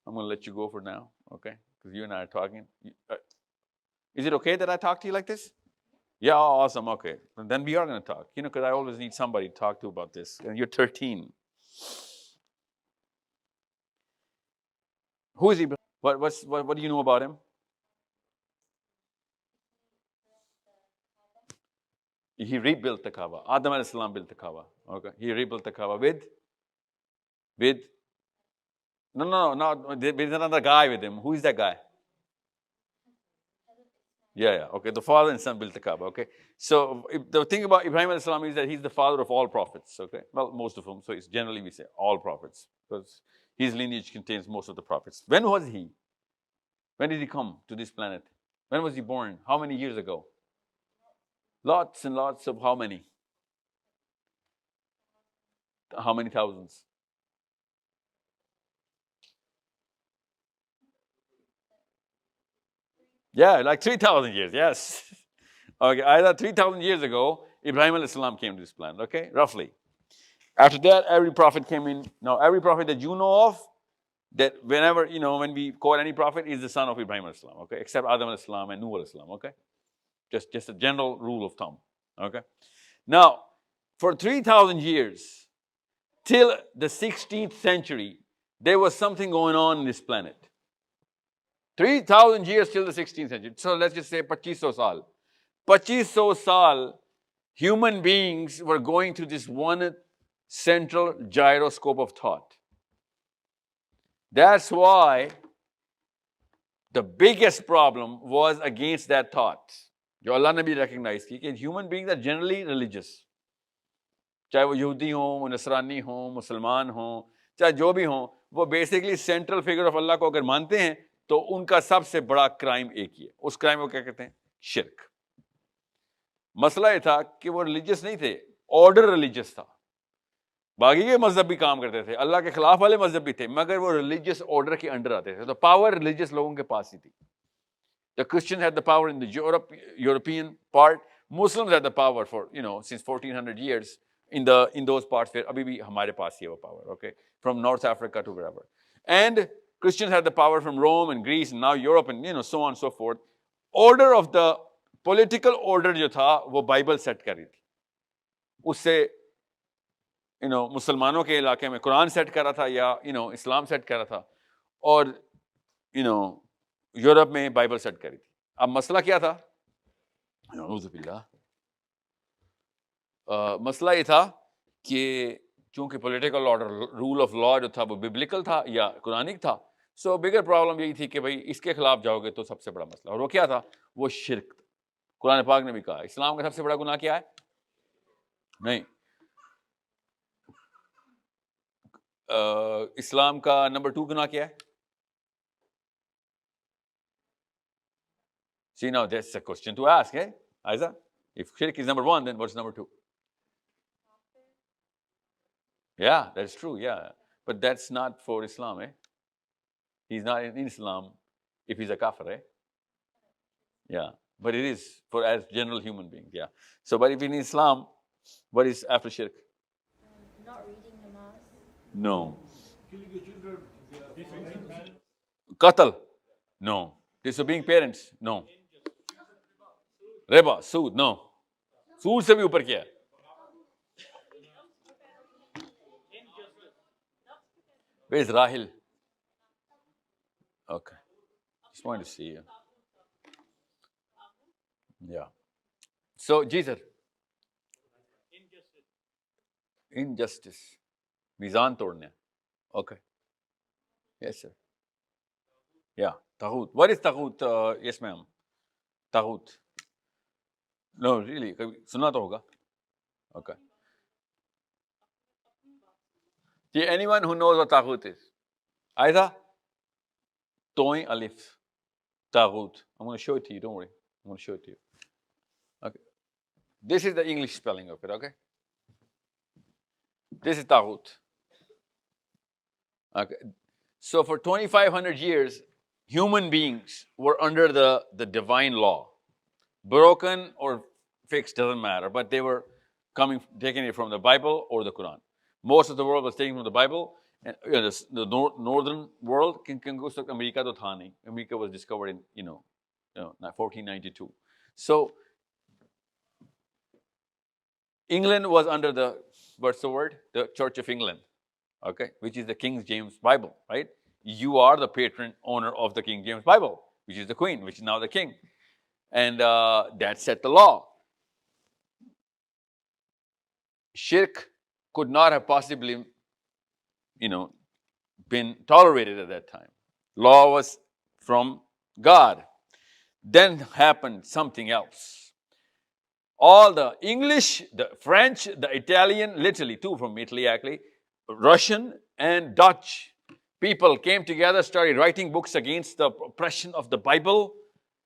I'm going to let you go for now, okay? Because you and I are talking. Is it okay that I talk to you like this? Yeah, awesome, okay. Then we are going to talk. You know, because I always need somebody to talk to about this. And you're 13. Who is he? What do you know about him? He rebuilt the Kaaba. Adam alayhi salam built the Kaaba. Okay. He rebuilt the Kaaba with no. There's another guy with him. Who is that guy? Yeah. Okay. The father and son built the Kaaba. Okay. So the thing about Ibrahim alayhi salam is that he's the father of all prophets. Okay. Well, most of them. So it's generally we say all prophets because his lineage contains most of the prophets. When was he? When did he come to this planet? When was he born? How many years ago? Lots and lots of how many? How many thousands? Yeah, like 3,000 years, yes. Okay, either 3,000 years ago, Ibrahim alayhi salam came to this planet, okay, roughly. After that, every prophet came in. Now, every prophet that you know of, that whenever, when we quote any prophet, is the son of Ibrahim alayhi salam, okay, except Adam alayhi salam and Nuh alayhi salam, okay? Just a general rule of thumb, okay? Now, for 3,000 years, till the 16th century, there was something going on this planet. 3,000 years till the 16th century. So let's just say 2500 saal. 2500 saal, human beings were going through this one central gyroscope of thought. That's why the biggest problem was against that thought. जो अल्लाह ने भी recognize की कि human beings are generally religious. चाहे वो यहूदी हों, नसरानी हों, मुसलमान हों, चाहे जो भी हों, वो basically central figure of Allah को अगर मानते हैं, तो उनका सबसे बड़ा क्राइम एक ही है. उस क्राइम को क्या कहते हैं? शिर्क. मसला ये था कि वो रिलीजियस नहीं थे, ऑर्डर रिलीजियस था. बाकी के मजहब भी काम करते थे, अल्लाह के खिलाफ वाले मजहब भी थे, मगर वो रिलीजियस ऑर्डर के अंडर आते थे। तो पावर रिलीजियस लोगों के पास ही थी। The Christians had the power in the European part. Muslims had the power for, since 1400 years in those parts where abhi bhi hamare paas hi hai wo power, okay? From North Africa to wherever. And Christians had the power from Rome and Greece and now Europe and, so on and so forth. Order of the political order jo tha, wo Bible set कर रही थी. उससे, मुसलमानों के इलाके में Quran set कर रहा था या, इस्लाम सेट कर रहा था और, यूरोप में बाइबल सेट करी थी। अब मसला क्या था? मसला ये था कि चूंकि political order, rule of law जो था वो बिब्लिकल था या कुरानिक था, सो बिगर प्रॉब्लम यही थी कि भाई इसके खिलाफ जाओगे तो सबसे बड़ा मसला, और वो क्या था? वो शिर्क। कुरान पाक ने भी कहा इस्लाम का सबसे बड़ा गुनाह क्या है? नहीं, इस्लाम का नंबर 2 गुनाह क्या है? See, now that's a question to ask, eh? Aiza, if shirk is number 1, then what's number 2? Yeah, that's true, yeah. But that's not for Islam, eh? He's not in Islam if he's a kafir, eh? Yeah, but it is for as general human beings, yeah. So, but if in Islam, what is after shirk? Not reading Namaz. No. Killing your children. Qatl? No. Disobeying parents? No. Riba, sood? No. Sood se bhi upar kya hai? Where's Rahil? Okay. Just wanted to see you. Yeah. So, ji sir. Injustice. Mizan todne. Okay. Yes, sir. Yeah. Taghut. What is Taghut? Yes, ma'am. Taghut. No, really. Suna to hoga. Okay. See, anyone who knows what Taghut is? Aida? Toin Alif. Taghut. I'm going to show it to you. Don't worry. I'm going to show it to you. Okay. This is the English spelling of it, okay? This is Taghut. Okay. So for 2,500 years, human beings were under the divine law. Broken or fixed, doesn't matter, but they were taking it from the Bible or the Quran. Most of the world was taken from the Bible, and the northern world, America to tha nahi. America was discovered in 1492. So England was under the, what's the word? The Church of England, okay, which is the King James Bible, right? You are the patron owner of the King James Bible, which is the Queen, which is now the King. And that set the law. Shirk could not have possibly, been tolerated at that time. Law was from God. Then happened something else. All the English, the French, the Italian, literally two from Italy actually, Russian and Dutch people came together, started writing books against the oppression of the Bible.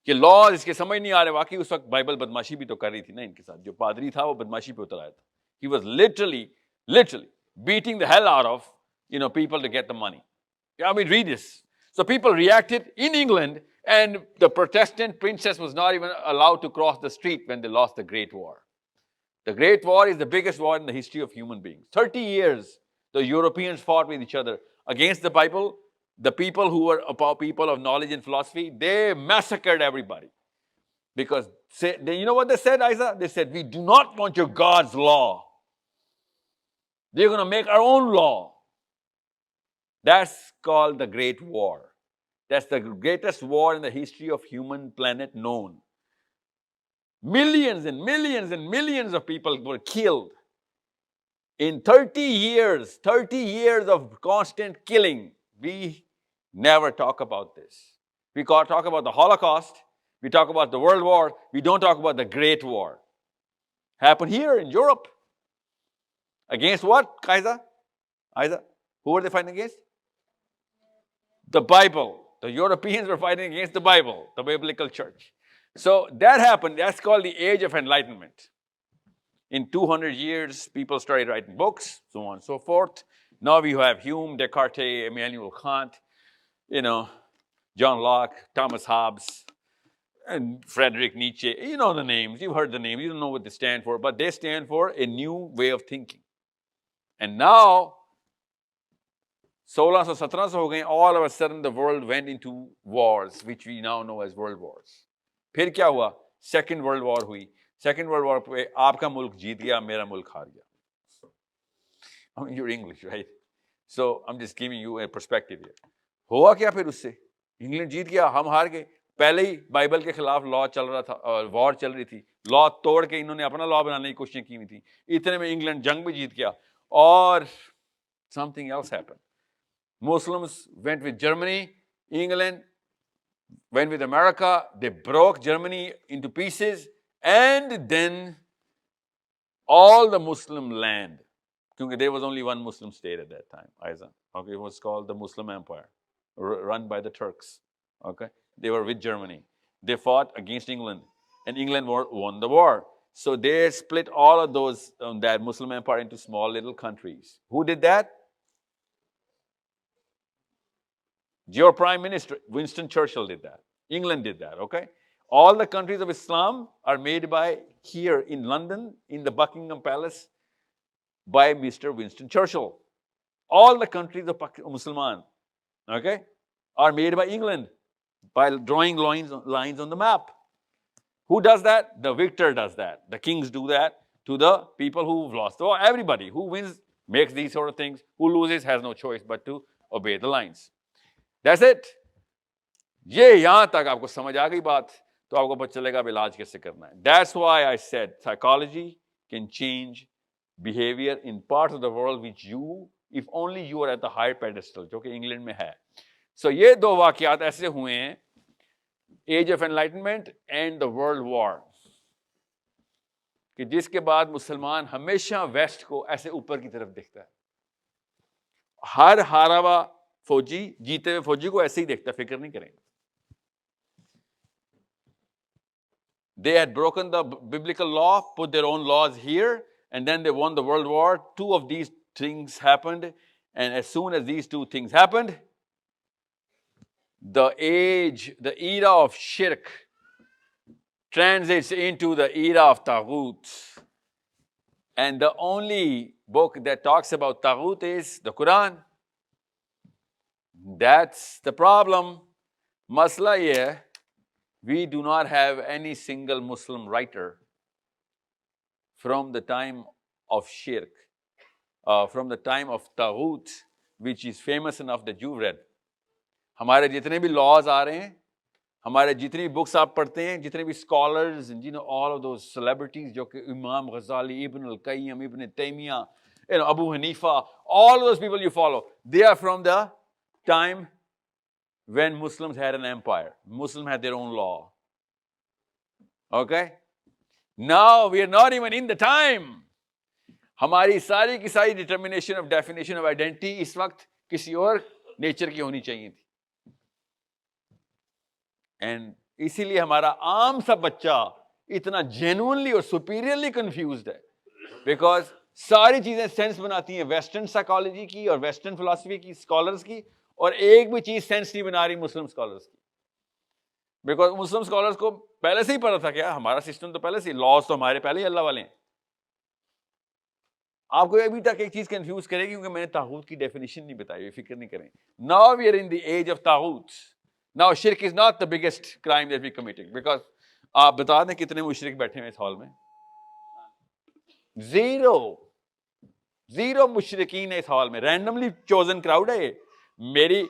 कि law इसके समझ नहीं आ रहे, वाकई उस वक्त Bible बदमाशी भी तो कर रही थी ना इनके साथ, जो पादरी था वो बदमाशी पे उतर आया था. He was literally beating the hell out of people to get the money. I mean, read this. So people reacted in England, and the Protestant princess was not even allowed to cross the street when they lost the Great War. The Great War is the biggest war in the history of human beings. 30 years the Europeans fought with each other against the Bible. The people who were people of knowledge and philosophy, they massacred everybody. Because, you know what they said, Isa? They said, we do not want your God's law. They're going to make our own law. That's called the Great War. That's the greatest war in the history of human planet known. Millions and millions and millions of people were killed. In 30 years of constant killing, we never talk about this. We talk about the Holocaust, we talk about the World War, we don't talk about the Great War. Happened here in Europe. Against what, Kaiser? Who were they fighting against? The Bible. The Europeans were fighting against the Bible, the biblical church. So that happened. That's called the Age of Enlightenment. In 200 years, people started writing books, so on and so forth. Now we have Hume, Descartes, Immanuel Kant, John Locke, Thomas Hobbes, and Friedrich Nietzsche. You know the names. You've heard the names. You don't know what they stand for, but they stand for a new way of thinking. And now, 1600-1700 हो गए, all of a sudden the world went into wars, which we now know as world wars. फिर क्या हुआ? Second World War हुई. Second World War पे आपका मुल्क जीत गया, मेरा मुल्क हार गया. I mean, you're English, right? So I'm just giving you a perspective here. हुआ क्या फिर उससे? इंग्लैंड जीत गया, हम हार गए. पहले ही बाइबल के खिलाफ लॉ चल रहा था और वॉर चल रही थी. लॉ तोड़ के इन्होंने अपना लॉ बनाने की कोशिश की हुई थी. इतने में इंग्लैंड जंग भी जीत गया और something else happened. Muslims went with Germany, England went with America. They broke Germany into pieces, and then all the Muslim land, because there was only one Muslim state at that time, Aiza. Okay, it was called the Muslim Empire, run by the Turks. Okay, they were with Germany. They fought against England, and England won the war. So they split all of those that Muslim empire into small little countries. Who did that? Your Prime Minister, Winston Churchill, did that. England did that, okay? All the countries of Islam are made by, here in London, in the Buckingham Palace, by Mr. Winston Churchill. All the countries of Musliman, okay, are made by England, by drawing lines on the map. Who does that? The victor does that. The kings do that to the people who've lost. So everybody who wins makes these sort of things. Who loses has no choice but to obey the lines. That's it. ये यहां तक आपको समझ आ गई बात, तो आपको पता चलेगा अब इलाज कैसे करना है. That's why I said psychology can change behavior in parts of the world which you, if only you are at the higher pedestal, जो कि इंग्लैंड में है. So ये दो वाकयात ऐसे हुए हैं, Age of Enlightenment and the World War, कि जिसके बाद मुसलमान हमेशा वेस्ट को ऐसे ऊपर की तरफ देखता है. हर हारा हुआ फौजी जीते हुए फौजी को ऐसे ही देखता है, फिक्र नहीं करेंगे. They had broken the biblical law, put their own laws here, and then they won the World War. Two of these things happened, and as soon as these two things happened, the era of shirk transits into the era of Taghut. And the only book that talks about Taghut is the Quran. That's the problem. Masla ye, we do not have any single Muslim writer from the time of shirk, from the time of Taghut, which is famous enough that you've read. हमारे जितने भी laws आ रहे हैं, हमारे जितनी books आप पढ़ते हैं, जितने भी scholars, all of those celebrities, जो कि इमाम गजाली, इब्न अल-क़य्यम, इब्न Taymiyyah, Abu Hanifa, all of those people you follow, they are from the time when Muslims had an empire. Muslims had their own law. Okay? Now we are not even in the time. हमारी सारी की सारी determination of definition of identity इस वक्त किसी और nature की होनी चाहिए थी. एंड इसीलिए हमारा आम सा बच्चा इतना जेन्युइनली और सुपीरियरली कंफ्यूज्ड है, बिकॉज सारी चीजें सेंस बनाती हैं वेस्टर्न साइकोलॉजी की और वेस्टर्न फिलॉसफी की स्कॉलर्स की, और एक भी चीज सेंस नहीं बना रही मुस्लिम स्कॉलर्स की. बिकॉज मुस्लिम स्कॉलर्स को पहले से ही पता था क्या हमारा सिस्टम तो पहले से, लॉज तो हमारे पहले ही अल्लाह वाले हैं. आपको अभी तक एक चीज कंफ्यूज करेगी क्योंकि मैंने तागूत की डेफिनेशन नहीं बताई, फिक्र नहीं करें. Now we are in the age of तागूत. Now, shirk is not the biggest crime that we're committing, because आप बता दें कितने मुशरिक बैठे हैं इस हॉल में? जीरो मुशरिकीन है इस हॉल में. रैंडमली चोजन क्राउड है. मेरी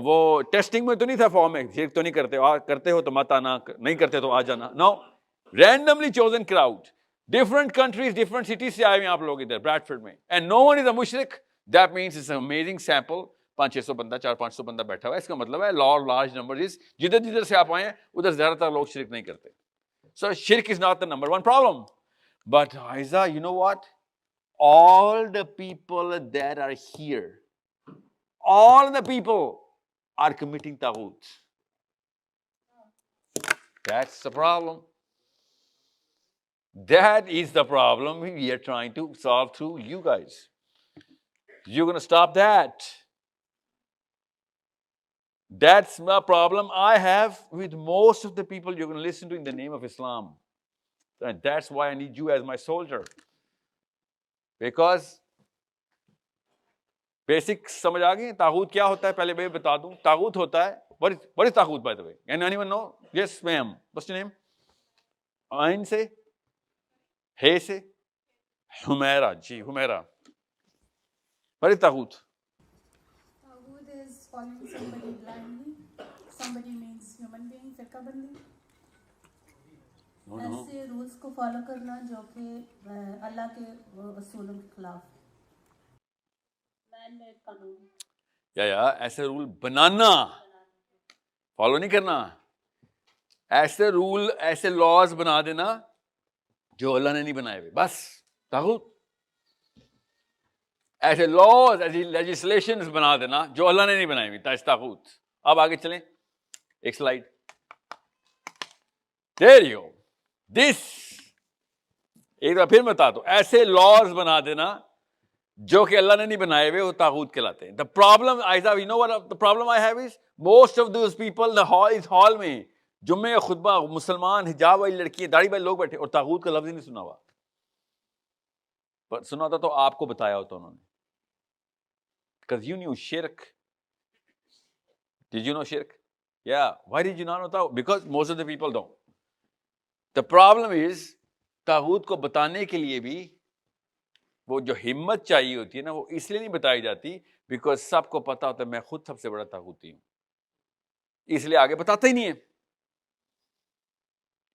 वो टेस्टिंग में तो नहीं था फॉर्म में, शिरक तो नहीं करते, करते हो तो मत आना, नहीं करते तो आ जाना. No, randomly chosen crowd, different countries, different cities से आए हुए आप लोग इधर ब्रैडफोर्ड में, and no one is a मुशरिक. That means it's an amazing sample. 500-600 बंदा, 400-500 बंदा बैठा हुआ है. इसका मतलब है लार्ज नंबर इज, जिधर जिधर से आप आए हैं उधर ज्यादातर लोग शिरक नहीं करते. सो शिरक is not the number one problem. But Aiza, you know what, all the people that are here, all the people are committing taghut. That's the problem. That is the problem we are trying to solve through you guys. You're going to stop that. That's the problem I have with most of the people you're going to listen to in the name of Islam. And that's why I need you as my soldier. Because basic समझ आ गई तागूत क्या होता है पहले मैं बता दूं तागूत होता है what is तागूत by the way can anyone know yes ma'am what's your name आइन से हे से हुमैरा जी हुमैरा what is तागूत Taghut is following somebody blindly. Somebody means human being, firqabandi. ऐसे रूल्स को फॉलो करना जो कि अल्लाह के असूलों के खिलाफ मैन मेड कानून या ऐसे रूल बनाना फॉलो नहीं करना ऐसे रूल ऐसे लॉज बना देना जो अल्लाह ने नहीं बनाए हुए बस तागूत ऐसे लॉज ऐसी लेजिस्लेशंस बना देना जो अल्लाह ने नहीं बनाई हुई तागूत अब आगे चलें एक slide there you go this एक बार फिर बता दो ऐसे लॉज बना देना जो कि अल्लाह ने नहीं बनाए हुए वो तागूत कहलाते हैं the problem Aiza you know what the problem I have is most of those people the hall इस हॉल में जुम्मे का खुतबा मुसलमान हिजाब वाली लड़कियां दाढ़ी वाले लोग बैठे और तागूत का लफ्ज ही नहीं सुना हुआ पर सुना होता तो आपको बताया होता उन्होंने because you knew shirk. Did you know shirk? Yeah. Why did you not know that? Because most of the people don't. The problem is तागूत को बताने के लिए भी वो जो हिम्मत चाहिए होती है ना वो इसलिए नहीं बताई जाती बिकॉज सबको पता होता है मैं खुद सबसे बड़ा तागूती हूं इसलिए आगे बताते ही नहीं है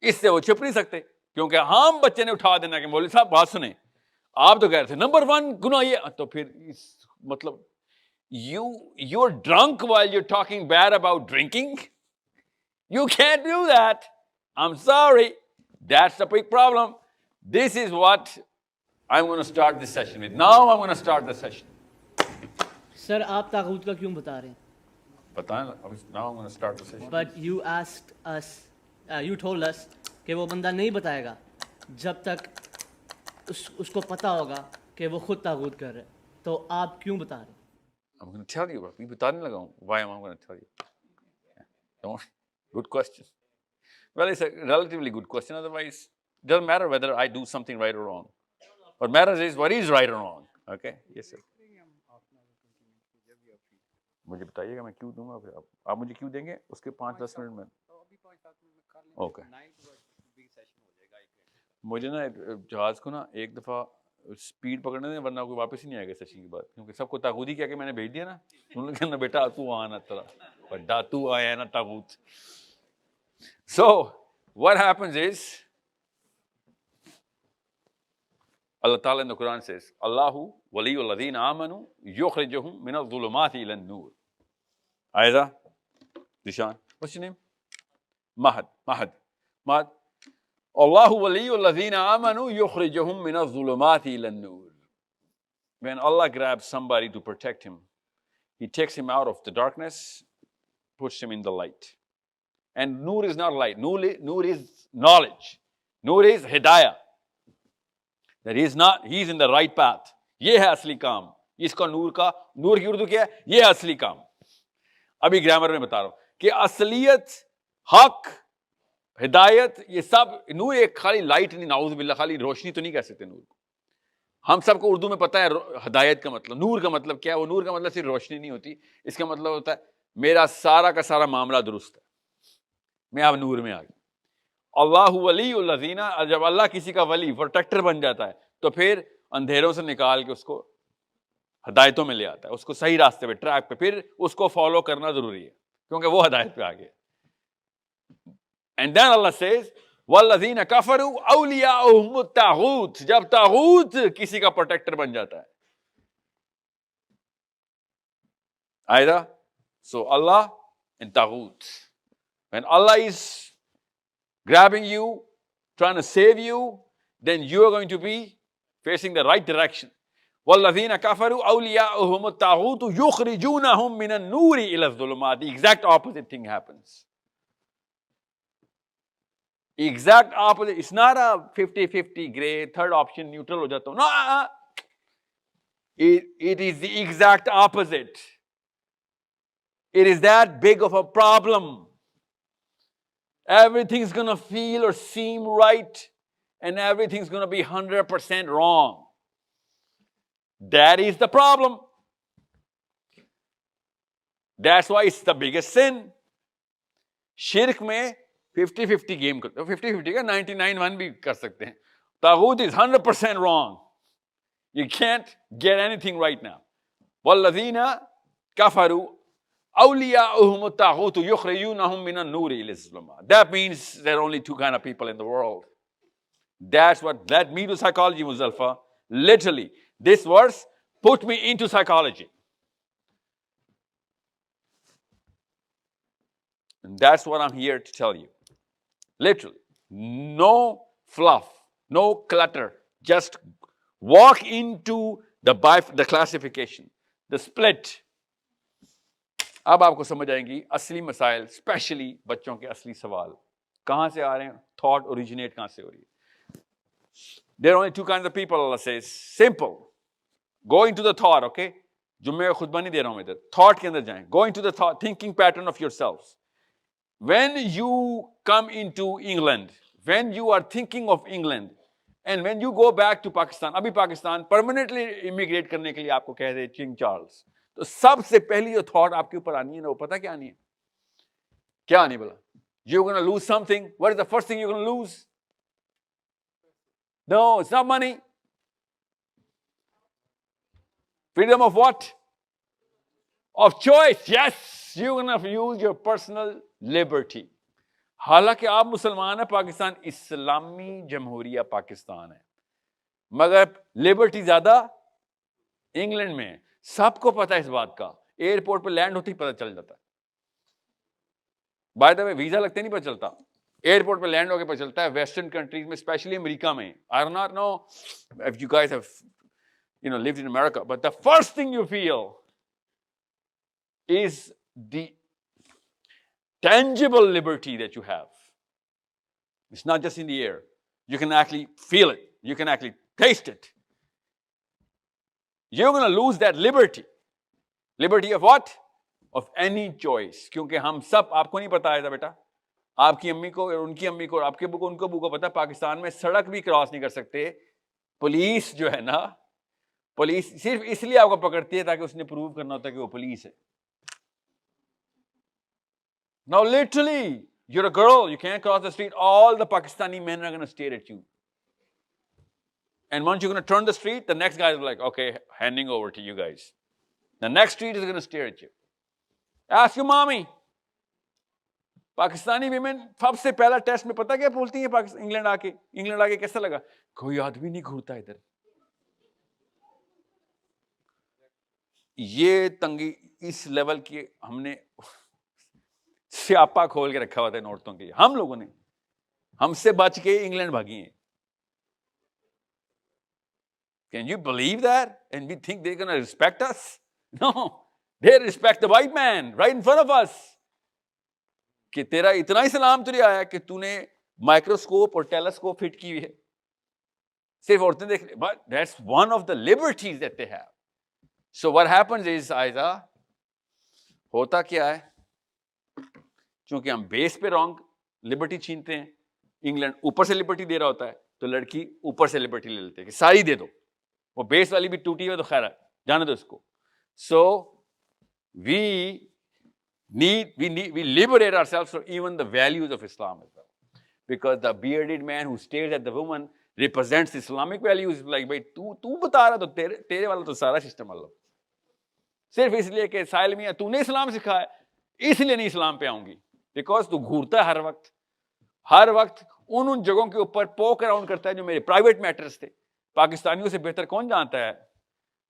इससे वो छुप नहीं सकते क्योंकि हम बच्चे ने उठा देना कि मौलवी साहब बात सुने आप तो कह रहे थे नंबर 1 गुनाह ये तो फिर इस मतलब you're drunk while you're talking bad about drinking you can't do that I'm sorry that's the big problem this is what I'm going to start this session with now I'm going to start the session sir आप तागूत का क्यों बता रहे हैं बताएं now I'm going to start the session But you asked us you told us कि वो बंदा नहीं बताएगा जब तक उसको पता होगा कि वो खुद तागूत कर रहे हैं तो आप क्यों बता रहे हैं I'm going to tell you अभी बताने लगा हूं why am I going to tell you don't good question well it's a relatively good question otherwise it doesn't matter whether I do something right or wrong what matters is what is right or wrong okay yes sir मुझे बताइएगा मैं क्यों दूंगा फिर आप मुझे क्यों देंगे उसके 5-10 मिनट में ओके मुझे ना जहाज को ना एक दफ़ा स्पीड पकड़ने दें वरना कोई वापस ही नहीं आएगा सेशन के बाद क्योंकि सबको तागूती क्या कि मैंने भेज दिया ना उन्होंने कहना बेटा तू आना तेरा बड़ा तू आया ना तागूत so what happens is Allah Ta'ala in the Quran says Allahu waliyul ladhina amanu yukhrijuhum min adh-dhulumati ila an-nur Aida Dishan what's your name Mahad Allahu waliyul ladhina amanu yukhrijuhum min adh-dhulumati ila an-nur when Allah grabs somebody to protect him he takes him out of the darkness puts him in the light and nur is not light nur is knowledge nur is hidayah that he's in the right path ये है असली काम इसका नूर की उर्दू क्या है ये है असली काम अभी ग्रामर में बता रहा हूं कि असलियत हक हिदायत ये सब नूर एक खाली लाइट नहीं नाउज़ बिल्लाह खाली रोशनी तो नहीं कह सकते नूर को हम सबको उर्दू में पता है हिदायत का मतलब नूर का मतलब क्या है वो नूर का मतलब सिर्फ रोशनी नहीं होती इसका मतलब होता है मेरा सारा का सारा मामला दुरुस्त है मैं अब नूर में आ गया अल्लाहु वलीयुल लज़ीना जब अल्लाह किसी का वली प्रोटेक्टर बन जाता है तो फिर अंधेरों से निकाल के उसको हिदायतों में ले आता है उसको सही रास्ते पे ट्रैक पे फिर उसको फॉलो करना जरूरी है क्योंकि वो हिदायत पे आ गया एंड देन अल्लाह सेज वल्लज़ीना कफरू औलियाउहुम तागूत जब तागूत किसी का प्रोटेक्टर बन जाता है आयदा सो अल्लाह and तागूत when Allah is grabbing you, trying to save you, then you are going to be facing the right direction. وَالَّذِينَ كَفَرُوا أَوْلِيَاؤُهُمُ الطَّاغُوتُ يُخْرِجُونَهُم مِّنَ النُّورِ إِلَى الظُّلُمَاتِ The exact opposite thing happens. Exact opposite. It's not a 50-50 gray, third option neutral हो जाता हूँ. No, it is the exact opposite. It is that big of a problem. Everything's going to feel or seem right, and everything's going to be 100% wrong. That is the problem. That's why it's the biggest sin. शिर्क में 50-50 game करते हो. 50-50 का 99-1 भी कर सकते हैं. तागूत is 100% wrong. You can't get anything right now. وَالَّذِينَ كَفَرُوا أَوْلِيَاؤُهُمُ الطَّاغُوتُ يُخْرِجُونَهُم مِّنَ النُّورِ إِلَى الظُّلُمَاتِ. That means there are only two kind of people in the world. That's what that means to psychology, Muzalfa. Literally, this verse put me into psychology. And that's what I'm here to tell you. Literally, no fluff, no clutter. Just walk into the classification, the split. अब आपको समझ आएंगी असली मसाइल, specially बच्चों के असली सवाल कहां से आ रहे हैं, थॉट ओरिजिनेट कहां से हो रही है. There are only two kinds of people, Allah says. Simple. Go into the thought, okay? जुम्मे का खुतबा नहीं दे रहा हूं मैं इधर. Thought के अंदर जाएं. Go into the thought, thinking pattern of yourselves. When you come into England, when you are thinking of England, and when you go back to Pakistan, अभी पाकिस्तान permanently immigrate करने के लिए आपको कह रहे किंग चार्ल्स, तो सबसे पहली जो थॉट आपके ऊपर आनी है ना, वो पता क्या आनी है? क्या आनी बोला? You're going to lose something. What is the first thing you're going to lose? No, it's not money. Freedom of what? Of choice. Yes, you're going to use your personal liberty. हालांकि आप मुसलमान हैं, पाकिस्तान इस्लामी जमहूरिया पाकिस्तान है, मगर liberty ज्यादा England में है. सबको पता है इस बात का. एयरपोर्ट पे लैंड होते ही पता चल जाता है. बाय द वे वीजा लगते नहीं पता चलता, एयरपोर्ट पे लैंड होकर पता चलता है. वेस्टर्न कंट्रीज में, स्पेशली अमेरिका में, I do not know if you guys have lived in America, but the first thing you feel is the tangible liberty that you have. It's not just in the air. You can actually feel it. You can actually taste it. You're going to lose that liberty. Liberty of what? Of any choice. क्योंकि हम सब, आपको नहीं पता है था बेटा, आपकी अम्मी को और उनकी अम्मी को, आपके अब्बू को उनको अब्बू को पता, पाकिस्तान में सड़क भी क्रॉस नहीं कर सकते. पुलिस जो है ना, पुलिस सिर्फ इसलिए आपको पकड़ती है ताकि उसने प्रूव करना होता है कि वो पुलिस है. Now literally, you're a girl, you can't cross the street, all the Pakistani men are going to stare at you. And once you're going to turn the street, the next guy is like, okay, handing over to you guys. The next street is going to stare at you. Ask your mommy. Pakistani women सबसे पहला test में पता क्या बोलती हैं England आके कैसा लगा? कोई आदमी नहीं घूरता इधर. ये तंगी इस लेवल की हमने स्यापा खोल के रखा हुआ था इन औरतों के लिए. हम लोगों ने, हमसे बच के इंग्लैंड भागी हैं. Can you believe that? And we think they're going to respect us? No, they respect the white man right in front of us. कि तेरा इतना ही सलाम तुझे आया कि तूने माइक्रोस्कोप और टेलीस्कोप फिट की हुई है, सिर्फ औरतें देख. But that's one of the liberties that they have. So what happens is, Aiza, होता क्या है, क्योंकि हम बेस पे रॉन्ग लिबर्टी छीनते हैं. इंग्लैंड ऊपर से लिबर्टी दे रहा होता है, तो लड़की ऊपर से लिबर्टी ले लेते हैं कि सारी दे दो. वो बेस वाली भी टूटी है तो खैर है, जाने दो इसको. So we liberate ourselves from even the values of Islam as well, because the bearded man who stares at the woman represents Islamic values. Like, भाई तू बता रहा, तो तेरे वाला तो सारा सिस्टम अलग. सिर्फ इसलिए कि साहिल मियां तूने इस्लाम सिखाया, इसलिए नहीं इस्लाम पे आऊंगी. बिकॉज तू घूरता है हर वक्त उन जगहों के ऊपर पोक अराउंड करता है जो मेरे प्राइवेट मैटर्स थे. पाकिस्तानियों से बेहतर कौन जानता है?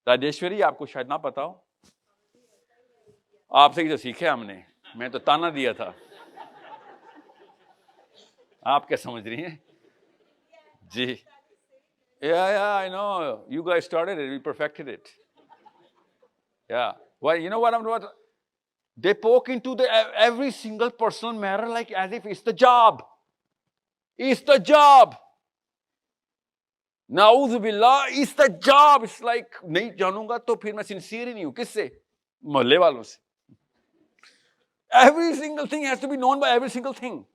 राजेश्वरी, आपको शायद ना पता हो, आपसे ही तो सीखे हमने. मैं तो ताना दिया था, आप क्या समझ रही हैं जी? Yeah, I know. You guys started it. We perfected it. Yeah. Well, you know what? They poke into every single personal matter like as if it's the job. It's the job. Na'udhu billah, it's the job. It's like, नहीं जानूंगा तो फिर मैं sincere ही नहीं हूं. किससे? मोहल्ले वालों से. Every single thing has to be known by every single thing.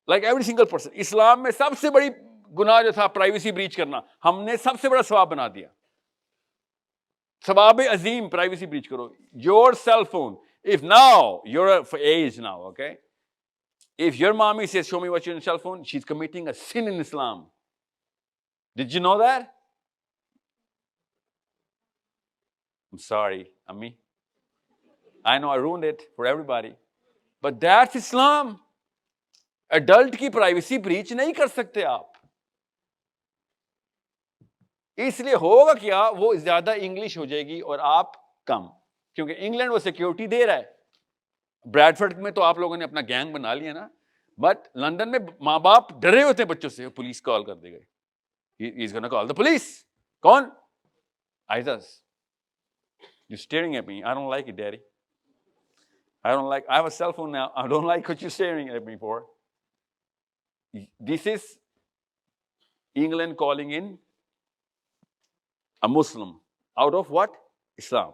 Like every single person. इस्लाम में सबसे बड़ी गुनाह जो था प्राइवेसी ब्रीच करना, हमने सबसे बड़ा सवाब बना दिया. सवाब अजीम प्राइवेसी ब्रीच करो. Your cell phone. If now you're of age now, okay? If your mommy says, "Show me what's your cell phone," she's committing a sin in Islam. Did you know that? I'm sorry, Ammi. I know I ruined it for everybody. But that's Islam. Adult की privacy breach नहीं कर सकते आप. इसलिए होगा क्या, वो ज्यादा इंग्लिश हो जाएगी और आप कम, क्योंकि इंग्लैंड वो सिक्योरिटी दे रहा है. ब्रैडफोर्ड में तो आप लोगों ने अपना गैंग बना लिया ना, बट लंदन में माँ बाप डरे होते हैं बच्चों से, पुलिस कॉल कर देगा. He's gonna call the police. कौन? Aizaz. You're staring at me. I don't like it, Daddy. I have a cell phone now. I don't like what you're staring at me for. This is England calling in a Muslim out of what? Islam.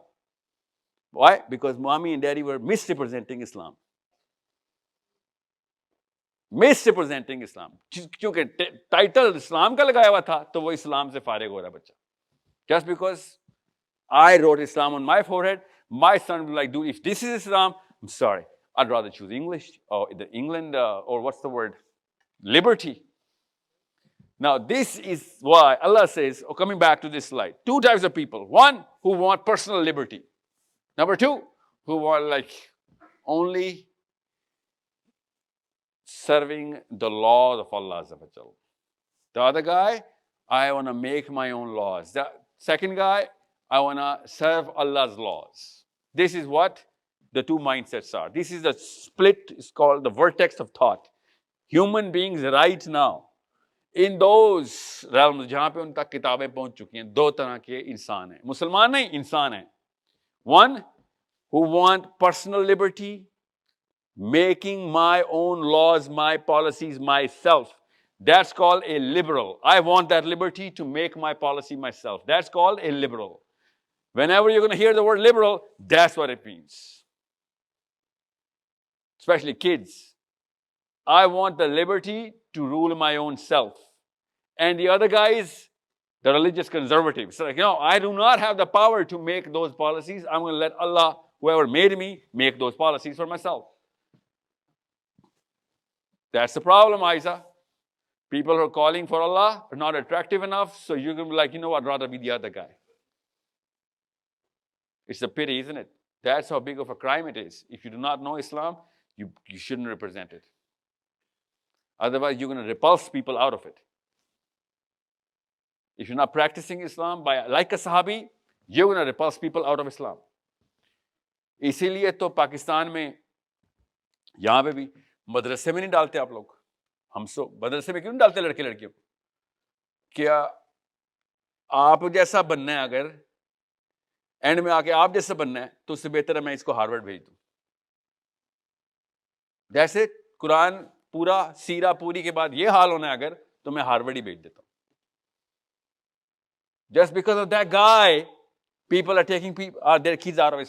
Why? Because mommy and daddy were misrepresenting Islam. Misrepresenting Islam. क्योंकि title इस्लाम का लगाया हुआ था तो वो इस्लाम से फारिग हो रहा बच्चा. Just because I wrote Islam on my forehead, my son will be like, dude, if this is Islam, I'm sorry, I'd rather choose English or the England or what's the word? Liberty. Now this is why Allah says, coming back to this slide, two types of people. One, who want personal liberty. Number two, who want like only serving the laws of Allah. The other guy, I want to make my own laws. The second guy, I want to serve Allah's laws. This is what the two mindsets are. This is the split, it's called the vertex of thought. Human beings right now, in those realms, जहाँ पे उन तक किताबें पहुँच चुकी हैं, दो तरह के इंसान हैं. मुसलमान नहीं, इंसान हैं. One, who want personal liberty, making my own laws, my policies myself. That's called a liberal. I want that liberty to make my policy myself. That's called a liberal. Whenever you're going to hear the word liberal, that's what it means. Especially kids. I want the liberty to rule my own self. And the other guy is the religious conservative. So like, I do not have the power to make those policies. I'm going to let Allah, whoever made me, make those policies for myself. That's the problem, Isa. People who are calling for Allah are not attractive enough, so you're going to be like, I'd rather be the other guy. It's a pity, isn't it? That's how big of a crime it is. If you do not know Islam, you shouldn't represent it. Otherwise, you're going to repulse people out of it. If you're not practicing Islam like a Sahabi, you're going to repulse people out of Islam. इसीलिए तो पाकिस्तान में यहाँ पे भी मदरसे में नहीं डालते आप लोग. हम सब मदरसे में क्यों नहीं डालते लड़के लड़कियों? क्या आप जैसा बनना है, अगर एंड में आके आप जैसा बनना है तो उससे बेहतर है मैं इसको हार्वर्ड भेज दूं. जैसे कुरान पूरा सीरा पूरी के बाद ये हाल होना है अगर, तो मैं हार्वर्ड ही भेज देता हूं. Just because of that guy, people are taking their kids out of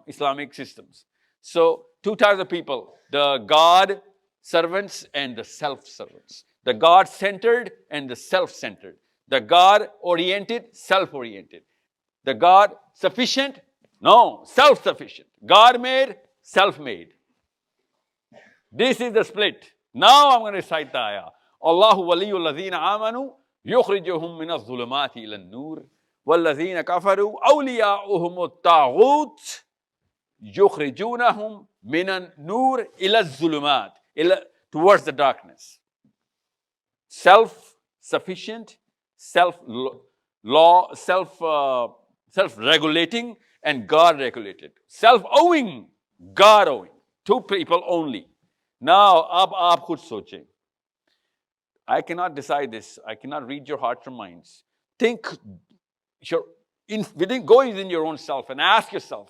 Islamic systems. So, two types of people, the God servants and the self-servants. The God-centered and the self-centered. The God-oriented, self-oriented. The God-sufficient, no, self-sufficient. God-made, self-made. This is the split. Now I'm going to recite the ayah. Allahu waliyul ladhina amanu yukhrijuhum min adh-dhulumati ila an-nur wal-ladhina kafaru awliya'uhum at-taghut yukhrijunahum min an-nur ila adh-dhulumat, towards the darkness. Self-sufficient, self-regulating, and God-regulated. Self-owing, God-owing. Two people only. Now, ab aap khud sochein. I cannot decide this. I cannot read your hearts or minds. Think, go within your own self and ask yourself,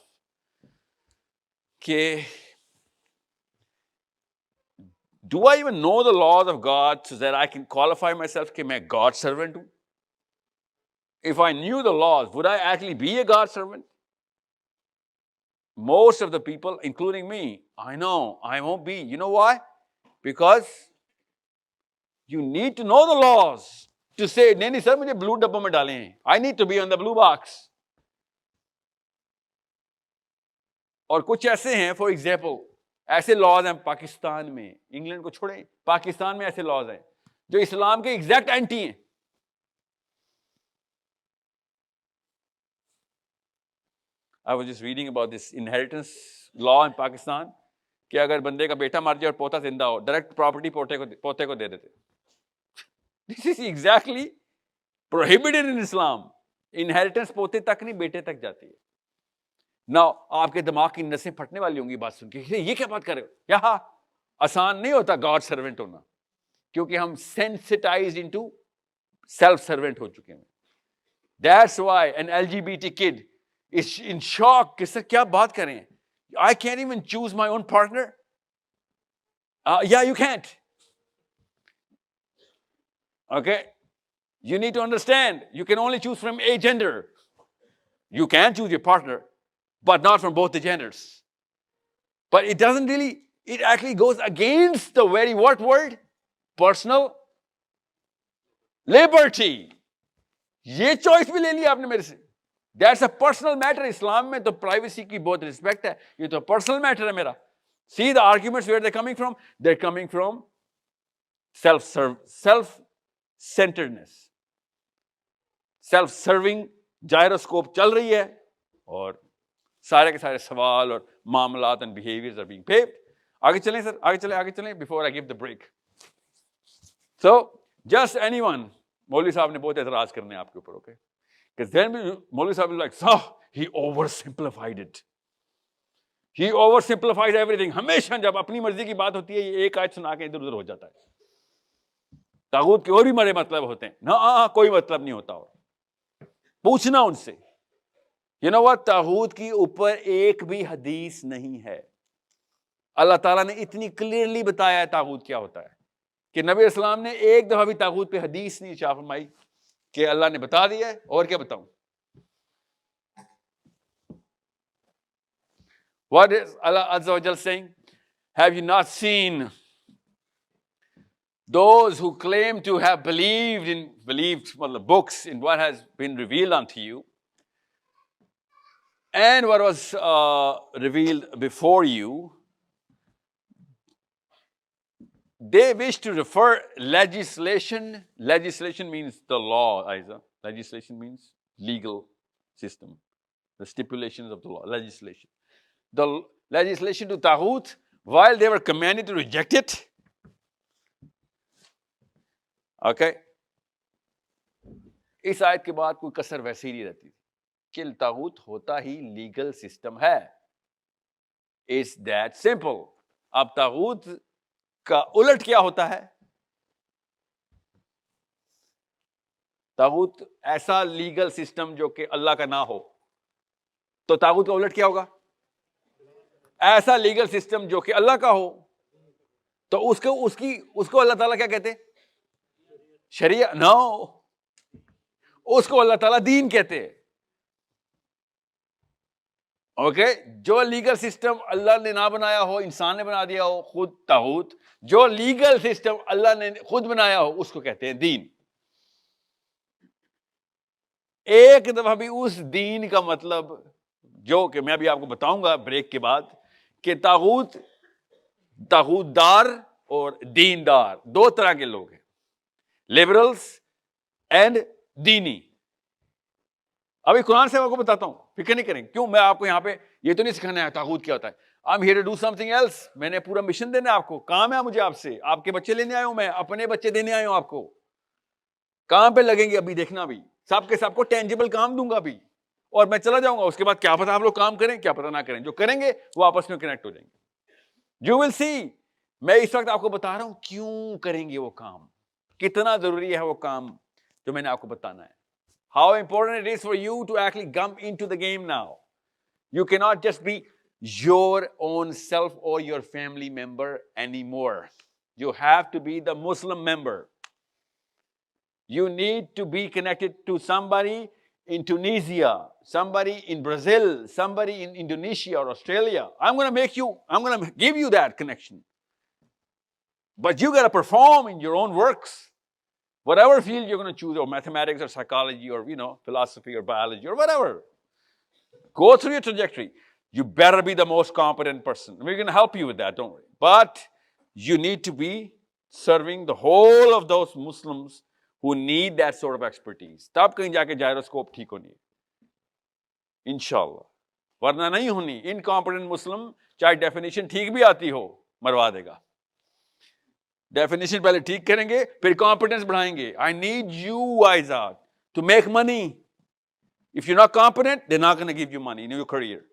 Do I even know the laws of God so that I can qualify myself कि मैं God servant हूँ? If I knew the laws, would I actually be a God servant? Most of the people, including me, I know I won't be. You know why? Because you need to know the laws to say, नहीं sir, मुझे blue डब्बों में डालें हैं. I need to be on the blue box. और कुछ ऐसे हैं, for example, ऐसे laws हैं पाकिस्तान में, इंग्लैंड को छोड़ें, पाकिस्तान में ऐसे laws हैं जो इस्लाम के exact anti हैं. I was just reading about this inheritance law in Pakistan कि अगर बंदे का बेटा मर जाए और पोता जिंदा हो, डायरेक्ट प्रॉपर्टी पोते को दे देते. This is exactly prohibited in Islam. Inheritance पोते तक नहीं, बेटे तक जाती है. Now आपके दिमाग की नसें फटने वाली होंगी बात सुन के, ये क्या बात कर रहे हो? यहाँ आसान नहीं होता गॉड सर्वेंट होना, क्योंकि हम sensitized into self servant हो चुके हैं. That's why an LGBT kid is in shock कि सर क्या बात करें? I can't even choose my own partner. Yeah, you can't. Okay? You need to understand, you can only choose from a gender. You can choose your partner, but not from both the genders. But it doesn't really, it actually goes against the very what word? Personal liberty. ये choice भी ले लिया आपने मेरे से. That's a personal matter. इस्लाम में तो privacy की बहुत respect है. ये तो personal matter है मेरा. See the arguments where they're coming from? They're coming from self-centeredness. Self-serving gyroscope चल रही है और सारे के सारे सवाल और मामलात and behaviors are being paved. आगे चलें सर, आगे चलें before I give the break. So, just anyone, मौलवी साहब ने बहुत एतराज करने आपके ऊपर, okay? Because then मौलवी साहब is like, so he oversimplified it. He oversimplifies everything. हमेशा जब अपनी मर्जी की बात होती है, ये एक आयत सुना के इधर उधर हो जाता है. तागूत के और भी बड़े मतलब होते हैं ना, कोई मतलब नहीं होता. और पूछना उनसे, you know what, तागूत की ऊपर एक भी हदीस नहीं है. अल्लाह ताला ने इतनी क्लियरली बताया है तागूत क्या होता है कि नबी इस्लाम ने एक दफा भी तागूत पे हदीस नहीं छाप फरमाई कि अल्लाह ने बता दिया है. और क्या बताऊं? What is Allah Azza wa Jal saying? Have you not seen those who claim to have believed books in what has been revealed unto you and what was revealed before you? They wish to refer legislation. Legislation means the law, Isa. Legislation means legal system. The stipulations of the law, legislation. The legislation to Taghut, while they were commanded to reject it. Okay? इस आयत के बाद कोई कसर वैसे ही नहीं रहती कि तागूत होता ही लीगल सिस्टम है. It's that simple. अब तागूत का उलट क्या होता है? तागूत ऐसा लीगल सिस्टम जो कि अल्लाह का ना हो, तो तागूत का उलट क्या होगा? ऐसा लीगल सिस्टम जो कि अल्लाह का हो, तो उसको अल्लाह ताला क्या कहते? शरिया? नो, उसको अल्लाह ताला दीन कहते हैं. ओके? जो लीगल सिस्टम अल्लाह ने ना बनाया हो, इंसान ने बना दिया हो, खुद तागूत. जो लीगल सिस्टम अल्लाह ने खुद बनाया हो, उसको कहते हैं दीन. एक दफा भी उस दीन का मतलब, जो कि मैं अभी आपको बताऊंगा ब्रेक के बाद, कि तागूतदार और दीनदार दो तरह के लोग हैं. लिबरल्स एंड दीनी. अभी कुरान से आपको बताता हूं, फिक्र नहीं करें. क्यों? मैं आपको यहां पे ये तो नहीं सिखाना है तागूत क्या होता है. I am here to do something else. मैंने पूरा मिशन देना है आपको. काम है मुझे आपसे. आपके बच्चे लेने आया हूं मैं, अपने बच्चे देने आया हूं आपको. काम पे लगेंगे अभी, देखना भी. सबके सबको टेंजिबल काम दूंगा अभी, और मैं चला जाऊंगा. उसके बाद क्या पता आप लोग काम करें, क्या पता ना करें. जो करेंगे वो आपस में कनेक्ट हो जाएंगे. You will see. मैं इस वक्त आपको बता रहा हूं क्यों करेंगे वो काम, कितना जरूरी है वो काम जो मैंने आपको बताना है. How important it is for you to actually come into the game now. You cannot just be your own self or your family member anymore. You have to be the Muslim member. You need to be connected to somebody in Tunisia, somebody in Brazil, somebody in Indonesia or Australia. I'm going to give you that connection. But you got to perform in your own works. Whatever field you're going to choose, or mathematics or psychology or, philosophy or biology or whatever. Go through your trajectory. You better be the most competent person. We're going to help you with that, don't worry. But you need to be serving the whole of those Muslims who need that sort of expertise. तब कहीं जाके gyroscope ठीक होनी है, इंशाल्लाह. वरना नहीं होनी. Incompetent Muslim, चाहे definition ठीक भी आती हो, मरवा देगा. Definition पहले ठीक करेंगे, फिर competence बढ़ाएंगे. I need you, Aizad, to make money. If you're not competent, they're not going to give you money in your career.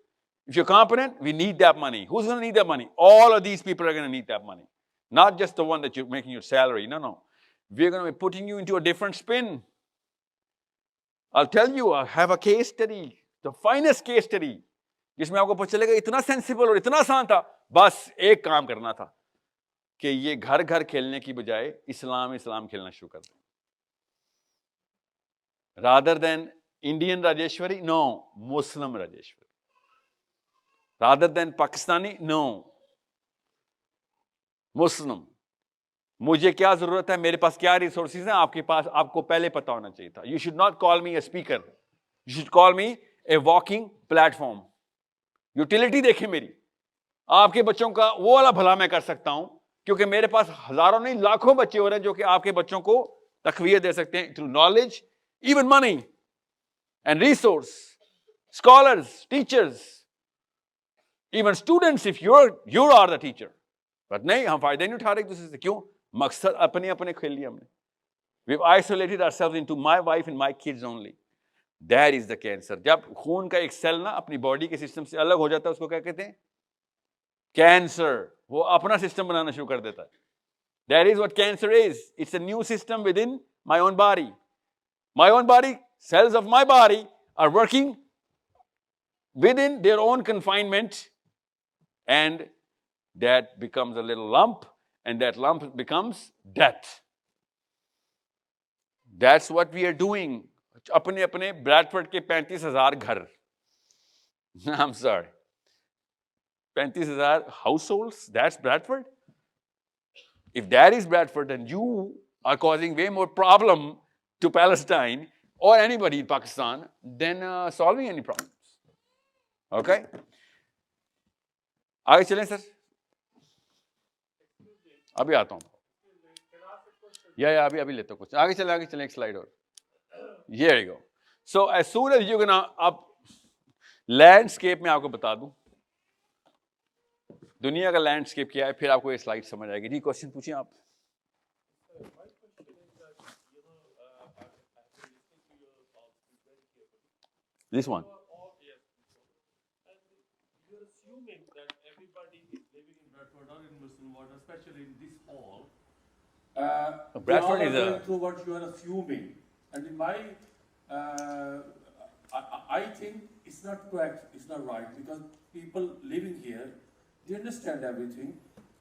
If you're competent, we need that money. Who's going to need that money? All of these people are going to need that money. Not just the one that you're making your salary. No. We're going to be putting you into a different spin. I'll tell you, I have a case study, the finest case study, जिसमें आपको पता चलेगा इतना sensible और इतना आसान था. बस एक काम करना था कि ये घर घर खेलने की बजाय इस्लाम खेलना शुरू कर दें. Rather than Indian Rajeshwari, no, Muslim Rajeshwari. Rather than Pakistani, no, Muslim. मुझे क्या जरूरत है, मेरे पास क्या रिसोर्सेज हैं, आपके पास, आपको पहले पता होना चाहिए था. You should not call me a speaker. You should call me a walking platform. Utility देखें मेरी. आपके बच्चों का वो वाला भला मैं कर सकता हूं, क्योंकि मेरे पास हजारों नहीं लाखों बच्चे हो रहे हैं जो कि आपके बच्चों को तकवीयत दे सकते हैं through knowledge, even money and resource, scholars, teachers, even students if you are the teacher. But नहीं, हम फायदा नहीं उठा रहे एक दूसरे से. क्यों? मकसद अपने खेल लिया हमने. We've isolated ourselves into my wife and my kids only. That is the cancer. जब खून का एक सेल ना अपनी बॉडी के सिस्टम से अलग हो जाता है, उसको क्या कहते हैं? कैंसर. वो अपना सिस्टम बनाना शुरू कर देता है. That is what cancer is. It's a new system within my own body. My own body, cells of my body are working within their own confinement, and that becomes a little lump, and that lump becomes death. That's what we are doing. अपने Bradford के 35,000 घर. I'm sorry. 35,000 households, that's Bradford? If that is Bradford, then you are causing way more problem to Palestine or anybody in Pakistan than solving any problems. Okay? आगे चलें sir. अभी आता हूँ. या अभी लेता हूँ कुछ. आगे चलें एक स्लाइड और. Here you go. So as soon as you're gonna up landscape में आपको बता दूं दुनिया का लैंडस्केप क्या है, फिर आपको ये स्लाइड समझ आएगी. जी क्वेश्चन पूछिए आप. This one. You're assuming that everybody is living in Bradford or in Muslim world, especially in this hall. Bradford is going through what you are assuming, and in my, I think it's not correct. It's not right, because people living here, they understand everything,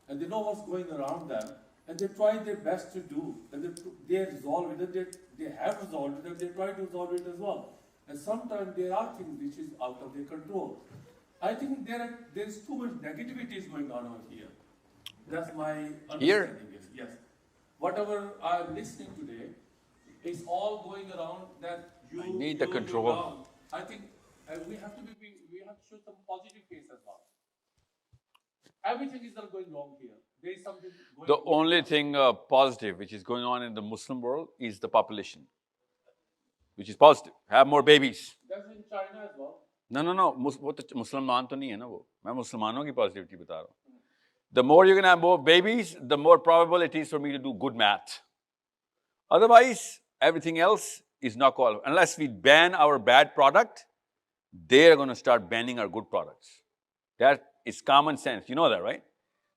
and they know what's going around them, and they try their best to do, and they resolve it, and they have resolved it, and they try to resolve it as well. And sometimes there are things which is out of their control. I think there is too much negativity is going on over here. That's my understanding. Yes. Whatever I'm listening today is all going around that you I need the control. Wrong. I think we have to show some positive face as well. Everything is not going wrong here. There is something going The wrong. only thing positive which is going on in the Muslim world is the population, which is positive. Have more babies. That's in China as well. No. वो तो मुसलमान तो नहीं है ना वो. मैं मुसलमानों की पॉजिटिविटी बता रहा हूँ. The more you're going to have more babies, the more probable it is for me to do good math. Otherwise, everything else is not qualified. Unless we ban our bad product, they're going to start banning our good products. That is common sense. You know that, right?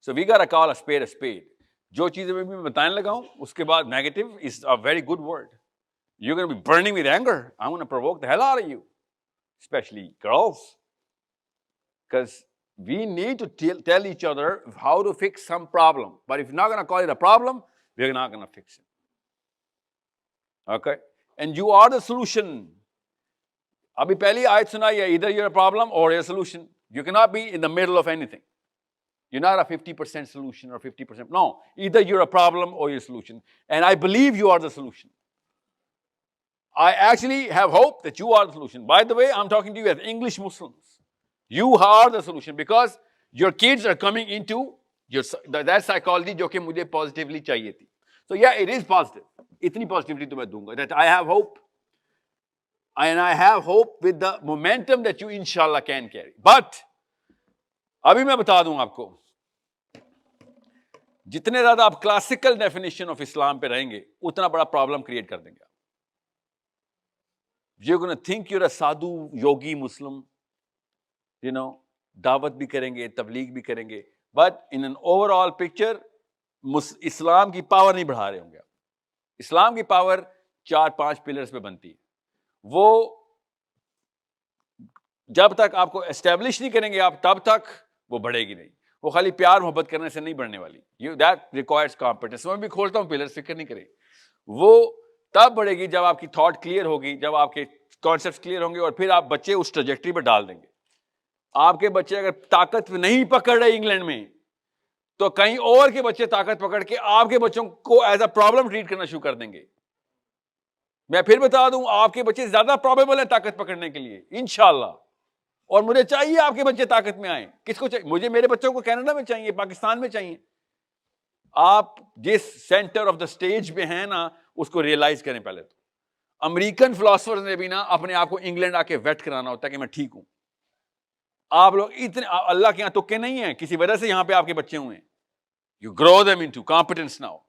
So we got to call a spade a spade. जो चीज़ें मैं बताने लगा हूँ, उसके बाद negative is a very good word. You're going to be burning with anger. I'm going to provoke the hell out of you, especially girls. Because we need to tell each other how to fix some problem. But if you're not going to call it a problem, we're not going to fix it. Okay? And you are the solution. Abhi pehli ayat sunai hai, either you're a problem or you're a solution. You cannot be in the middle of anything. You're not a 50% solution or 50%. No, either you're a problem or you're a solution. And I believe you are the solution. I actually have hope that you are the solution. By the way, I'm talking to you as English Muslims. You are the solution because your kids are coming into that psychology जो कि मुझे positively चाहिए थी. So yeah, it is positive. इतनी positivity तो मैं दूंगा. That I have hope. And I have hope with the momentum that you inshallah can carry. But अभी मैं बता दूं आपको, जितने ज्यादा आप क्लासिकल डेफिनेशन ऑफ इस्लाम पे रहेंगे उतना बड़ा प्रॉब्लम क्रिएट कर देंगे. You're going to think you're a sadhu, yogi Muslim, you know, दावत भी करेंगे, तबलीग भी करेंगे, but in an overall picture, इस्लाम की पावर नहीं बढ़ा रहे होंगे. इस्लाम की पावर 4-5 पिलर्स पे बनती है. वो जब तक आपको एस्टेब्लिश नहीं करेंगे आप, तब तक वो बढ़ेगी नहीं. वो खाली प्यार मोहब्बत करने से नहीं बढ़ने वाली. That requires competence. मैं भी खोलता हूँ पिलर्स, फिक्र नहीं करें. वो तब बढ़ेगी जब आपकी थॉट क्लियर होगी, जब आपके कॉन्सेप्ट क्लियर होंगे, और फिर आप बच्चे उस ट्रैजेक्टरी पर डाल देंगे. आपके बच्चे अगर ताकत नहीं पकड़ रहे इंग्लैंड में, तो कहीं और के बच्चे ताकत पकड़ के आपके बच्चों को एज अ प्रॉब्लम ट्रीट करना शुरू कर देंगे. मैं फिर बता दूं, आपके बच्चे ज्यादा प्रोबेबल हैं ताकत पकड़ने के लिए इंशाल्लाह. और मुझे चाहिए आपके बच्चे ताकत में आए. किसको चाहिए? मुझे मेरे बच्चों को कनाडा में चाहिए, पाकिस्तान में चाहिए. आप जिस सेंटर ऑफ द स्टेज पे हैं ना, उसको रियलाइज करें. पहले तो अमेरिकन फिलोसफर्स ने भी ना अपने आप को इंग्लैंड आके वेट कराना होता है कि मैं ठीक हूं. आप लोग इतने अल्लाह के यहां तुक्के नहीं है, किसी वजह से यहां पे आपके बच्चे हुए हैं. You grow them into competence now,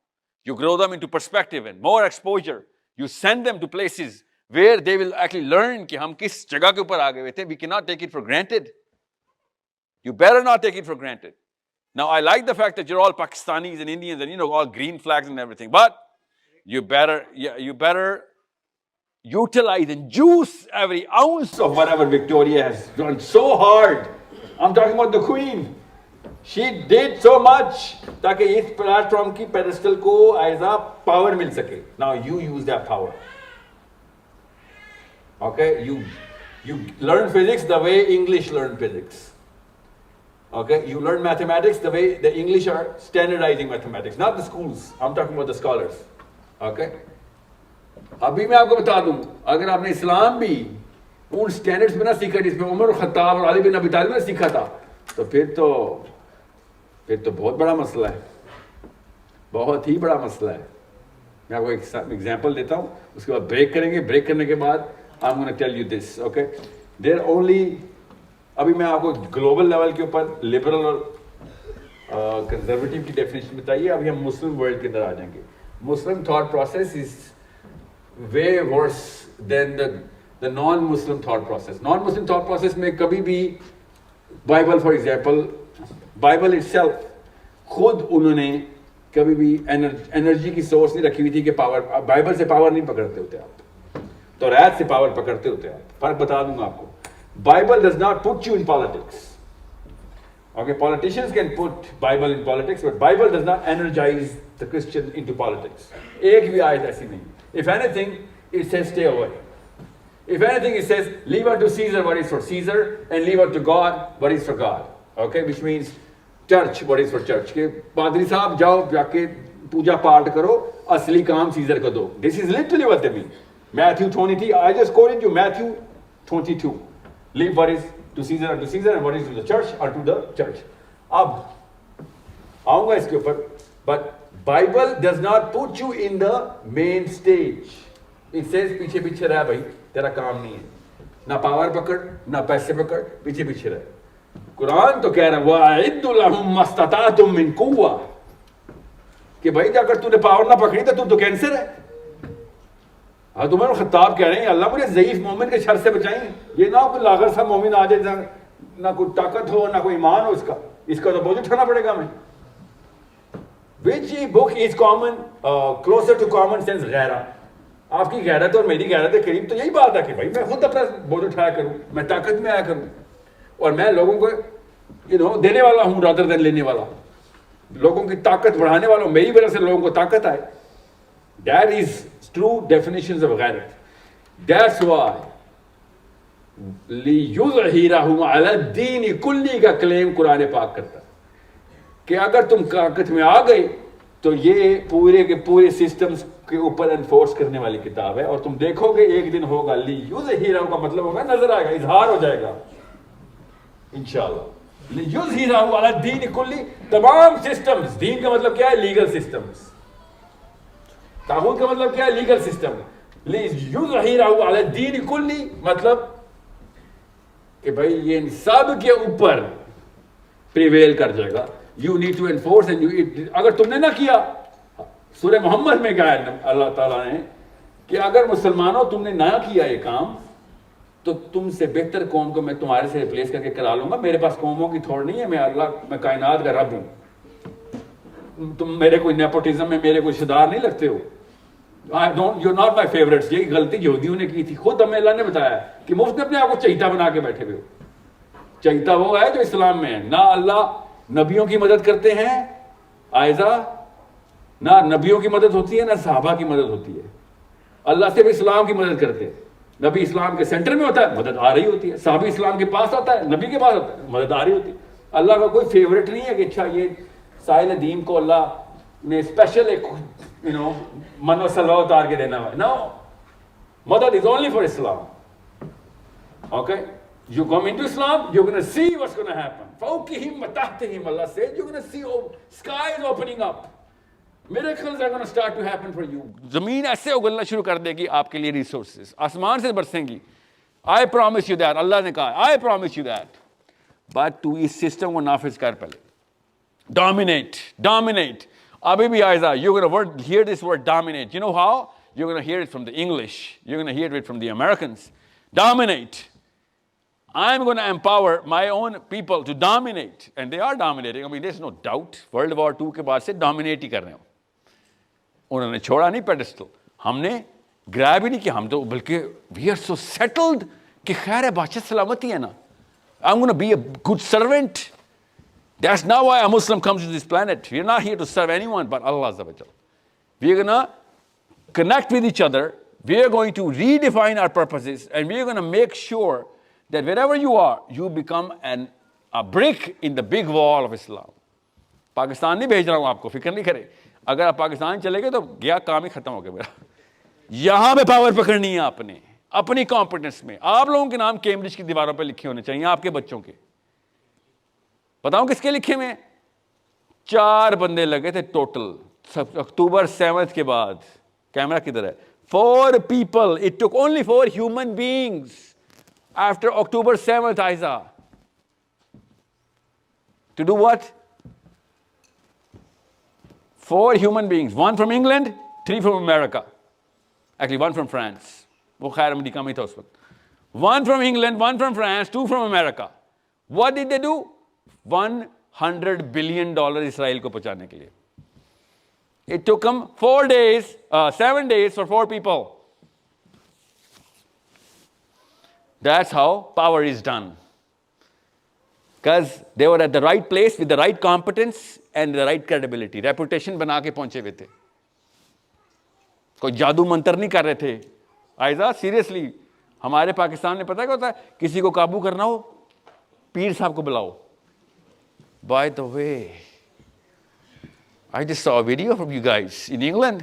you grow them into perspective and more exposure. You send them to places where they will actually learn कि हम किस जगह के ऊपर आ गए थे. We cannot take it for granted. You better not take it for granted. Now I like the fact that you're all Pakistanis and Indians and, you know, all green flags and everything, but you better utilize and juice every ounce of whatever Victoria has done so hard. I'm talking about the Queen. She did so much ताकि इस platform की pedestal को as a power मिल सके. Now you use that power. Okay, you learn physics the way English learn physics. Okay, you learn mathematics the way the English are standardizing mathematics, not the schools. I'm talking about the scholars. Okay. अभी मैं आपको बता दूं, अगर आपने इस्लाम भी उन standards में ना सीखा जिसमें उमर और खत्ताब और अली बिन अबी तालिब ने सीखा था, तो फिर तो बहुत बड़ा मसला है. बहुत ही बड़ा मसला है. मैं आपको एक एग्जांपल देता हूं, उसके बाद ब्रेक करेंगे. ब्रेक करने के बाद I'm going to tell you this, okay? There only, अभी मैं आपको ग्लोबल लेवल के ऊपर लिबरल और कंजर्वेटिव की डेफिनेशन बताइए. अभी हम मुस्लिम वर्ल्ड के अंदर आ जाएंगे. Muslim thought process is way worse than the non Muslim thought process. Non Muslim thought process में कभी भी Bible, for example, Bible itself खुद उन्होंने कभी भी एनर्जी की सोर्स नहीं रखी हुई थी कि पावर, बाइबल से पावर नहीं पकड़ते होते आप, तो रात से पावर पकड़ते होते हैं. फर्क बता दूंगा आपको. Bible does not put you in politics. Okay, politicians can put Bible in politics, but Bible does not energise the Christian into politics. एक भी आयत ऐसी नहीं. If anything it says stay away. If anything it says leave unto Caesar what is for Caesar and leave unto God what is for God. Okay, which means church what is for church. के पादरी साहब जाओ जाके पूजा पाठ करो, असली काम scissor को दो. This is literally what they mean. Matthew 23, I just quoted you Matthew 22. Leave what is to Caesar unto Caesar and what is to the church unto the church. अब आऊंगा इसके ऊपर, but Bible does not put you in the main stage. It says पीछे पीछे रह भाई, तेरा काम नहीं है. ना पावर पकड़, ना पैसे पकड़, पीछे पीछे रह. कुरान तो कह रहा है वअइद्दु लहुम मस्ततातुम मिन कुव्वा, कि भाई अगर तूने पावर ना पकड़ी तो तू तो कैंसर है. उमर और खत्ताब कह रहे हैं अल्लाह मुझे ज़ईफ मोमिन के शर से बचाएं. ये ना कोई लागर सा मोमिन आ जाए, ना कोई ताकत हो ना कोई ईमान हो, इसका तो बोझ उठाना पड़ेगा हमें. Which book is common closer to common sense गैरा. आपकी गैरत और मेरी गैरत के करीब तो यही बात है कि भाई मैं खुद अपना बोझ उठाया करूं, मैं ताकत में आया करूं, और मैं लोगों को देने वाला हूं रादर देन लेने वाला, लोगों की ताकत बढ़ाने वाला हूं, मेरी वजह से लोगों को ताकत आए। That is true definition of गैरत। दैट्स व्हाई लियुज़हिरहु अला दीन कुल्ली का क्लेम कुरान पाक करता है कि अगर तुम ताकत में आ गए तो ये पूरे के पूरे सिस्टम्स के ऊपर एनफोर्स करने वाली किताब है। और तुम देखोगे एक दिन होगा, लियुज़हिरहु का मतलब होगा नजर आएगा, इजहार हो जाएगा इंशाअल्लाह। लियुज़हिरहु अला दीन कुल्ली, तमाम सिस्टम्स, दीन का मतलब क्या है? Legal systems. तागूत का मतलब क्या है? Legal system. लियुज़हिरहु अला दीन कुल्ली मतलब कि भाई ये सब के ऊपर प्रिवेल कर जाएगा। You need to enforce and अगर तुमने ना किया, सूरह मोहम्मद में कहा है अल्लाह ताला ने कि अगर मुसलमानों तुमने ना किया ये काम तो तुमसे बेहतर कौम को मैं तुम्हारे से रिप्लेस करके करा लूंगा। मेरे पास कौमों की थोड़ नहीं है, मैं अल्लाह, मैं कायनात का रब हूं। तुम मेरे कोई नेपोटिज्म में मेरे कोई रिश्तेदार नहीं लगते हो। You're not my favorites। ये गलती यहूदियों ने की थी, खुद हमें अल्लाह ने बताया कि मुफ्त में अपने आप को चहीता बना के बैठे हुए हो। चहीता वो है जो इस्लाम में है। ना अल्लाह नबियों की मदद करते हैं आयजा, ना नबियों की मदद होती है, ना सहाबा की मदद होती है। अल्लाह सिर्फ इस्लाम की मदद करते हैं। नबी इस्लाम के सेंटर में होता है, मदद आ रही होती है। सहाबी इस्लाम के पास आता है, नबी के पास आता है, मदद आ रही होती है। अल्लाह का कोई फेवरेट नहीं है कि अच्छा ये साहिल दीन को अल्लाह ने स्पेशल एक मनो सलवा उतार के देना है। नो, मदद is only for Islam. Okay, you come into Islam, you're going to see what's going to happen. فوقهم وتحتهم, Allah said, you're going to see skies opening up. Miracles are going to start to happen for you. जमीन ऐसे उगलना शुरू कर देगी आपके लिए, resources आसमान से बरसेंगी। I promise you that, अल्लाह ने कहा I promise you that. But तू इस सिस्टम को नाफिज कर पहले। Dominate. अभी भी Aiza, you're going to hear this word dominate. You know how? You're going to hear it from the English. You're going to hear it from the Americans. Dominate. I'm going to empower my own people to dominate. And they are dominating. I mean, there's no doubt. World War II के बाद से dominate ही कर रहे हो। उन्होंने छोड़ा नहीं pedestal. हमने grab ही नहीं किया। हम तो बल्कि we are so settled कि खैर है, बादशाह सलामती है ना। I'm going to be a good servant. That's not why a Muslim comes to this planet. We're not here to serve anyone but Allah Azza wa Jalla. We're going to connect with each other. We are going to redefine our purposes, and we are going to make sure that wherever you are, you become a brick in the big wall of Islam. Pakistan नहीं भेज रहा हूं आपको, फिक्र नहीं करें। अगर आप पाकिस्तान चले गए तो गया, काम ही खत्म हो गया मेरा। यहां पे पावर पकड़नी है आपने, अपनी कॉम्पिटेंस में। आप लोगों के नाम कैम्ब्रिज की दीवारों पे लिखे होने चाहिए, आपके बच्चों के। बताऊं किसके लिखे में? 4 बंदे लगे थे टोटल अक्टूबर 7 के बाद। कैमरा किधर है? 4 people. It took only 4 human beings after October 7th, Aiza. To do what? 4 human beings. 1 from England, 3 from America. Actually, 1 from France. वो खैर अमेरिका में था उस वक्त। 1 from England, 1 from France, 2 from America. What did they do? $100 billion Israel को पहुंचाने के लिए। It took them 7 days for 4 people. That's how power is done. Because they were at the right place with the right competence and the right credibility. Reputation बना के पहुंचे हुए थे। कोई जादू मंत्र नहीं कर रहे थे। आयजा, सीरियसली, हमारे पाकिस्तान में पता क्या होता है? किसी को काबू करना हो, पीर साहब को बुलाओ। By the way, I just saw a video from you guys in England.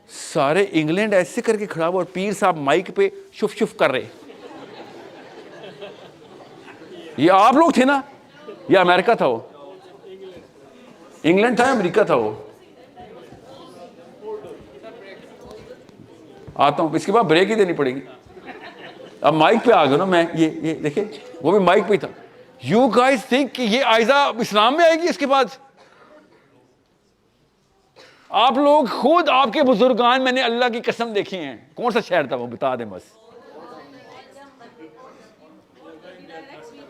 सारे इंग्लैंड ऐसे करके खड़ा हुआ और पीर साहब माइक पे शुफ शुफ कर रहे। ये आप लोग थे ना? ये अमेरिका था वो? इंग्लैंड था, अमेरिका था वो? आता हूं, इसके बाद ब्रेक ही देनी पड़ेगी। अब माइक पे आ गए ना मैं, ये देखे, वो भी माइक पे था। यू गाइस थिंक कि ये आयजा इस्लाम में आएगी इसके बाद? आप लोग खुद, आपके बुजुर्गान, मैंने अल्लाह की कसम देखी हैं। कौन सा शहर था वो बता दें बस।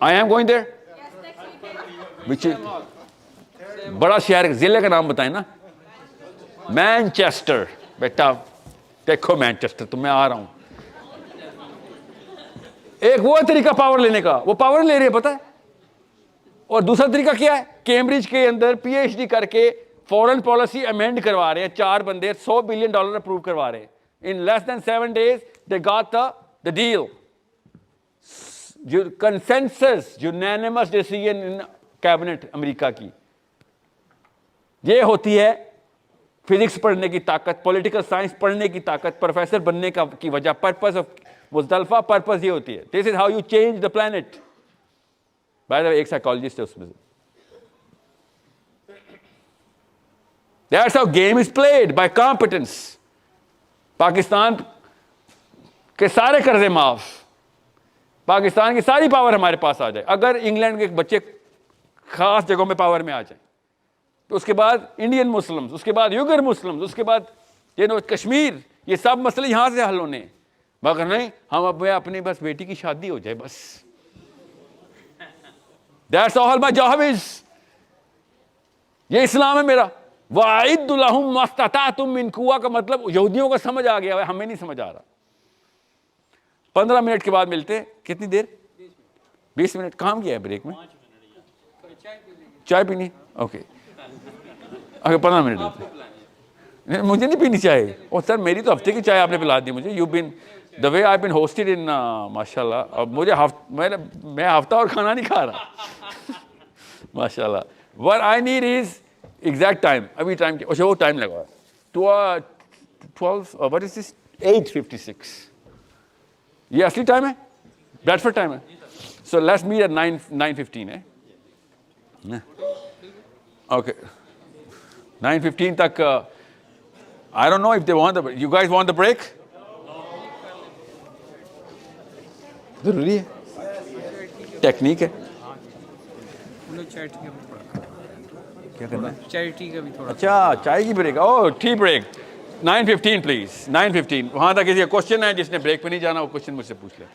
I am going there. बड़ा शहर, जिले का नाम बताएं ना। मैनचेस्टर। बेटा देखो मैनचेस्टर, तो मैं आ रहा हूं। एक वो तरीका पावर लेने का, वो पावर ले रही है पता है? और दूसरा तरीका क्या है, कैम्ब्रिज के अंदर पीएचडी करके फॉरेन पॉलिसी अमेंड करवा रहे हैं, 4 बंदे $100 बिलियन अप्रूव करवा रहे हैं। In less than 7 days they got the deal, जो consensus, unanimous decision in cabinet America की। ये होती है फिजिक्स पढ़ने की ताकत, पॉलिटिकल साइंस पढ़ने की ताकत, प्रोफेसर बनने का की वजह, पर्पस ऑफ मुज़दलिफा, पर्पस ये होती है। This is how you change the planet. By the way, एक साइकोलॉजिस्ट है उसमें से। That's how game is played, by competence. Pakistan के सारे कर्जे माफ, पाकिस्तान की सारी पावर हमारे पास आ जाए। अगर इंग्लैंड के बच्चे खास जगहों में पावर में आ जाए तो उसके बाद इंडियन मुस्लिम्स, उसके बाद युगर मुस्लिम्स, उसके बाद कश्मीर, ये सब मसले यहां से हल होने। मगर नहीं, हम अब अपनी बस बेटी की शादी हो जाए बस। That's all my job is. ये इस्लाम है मेरा। वाइदु लहुम मस्ततातुम मिन कुव्वा का मतलब यहूदियों को समझ आ गया है, हमें नहीं समझ आ रहा। 15 मिनट के बाद मिलते हैं। कितनी देर? 20 मिनट। काम किया है ब्रेक में? चाय पीनी? ओके, अगर 15 मिनट देते। मुझे नहीं पीनी चाय। और सर मेरी तो हफ्ते की चाय आपने पिला दी मुझे। You been the way I been hosted in माशाल्लाह। अब मुझे मैं हफ्ता और खाना नहीं खा रहा माशाल्लाह। What I need is exact time. अभी टाइम अच्छा वो टाइम लगा 12 व्हाट इज दिस 8:56। ये असली टाइम है, ब्रैडफोर्ड टाइम है। सो लेट्स मीट एट 9:15 है। ओके 9:15 तक। I don't know if they want you guys want the break? जरूरी है, टेक्निक है। क्या करना है? चैरिटी का भी थोड़ा। अच्छा चाय की break. Oh tea break 9:15 please. 9:15। वहां तक किसी का क्वेश्चन है जिसने ब्रेक पे नहीं जाना, वो क्वेश्चन मुझसे पूछ ले।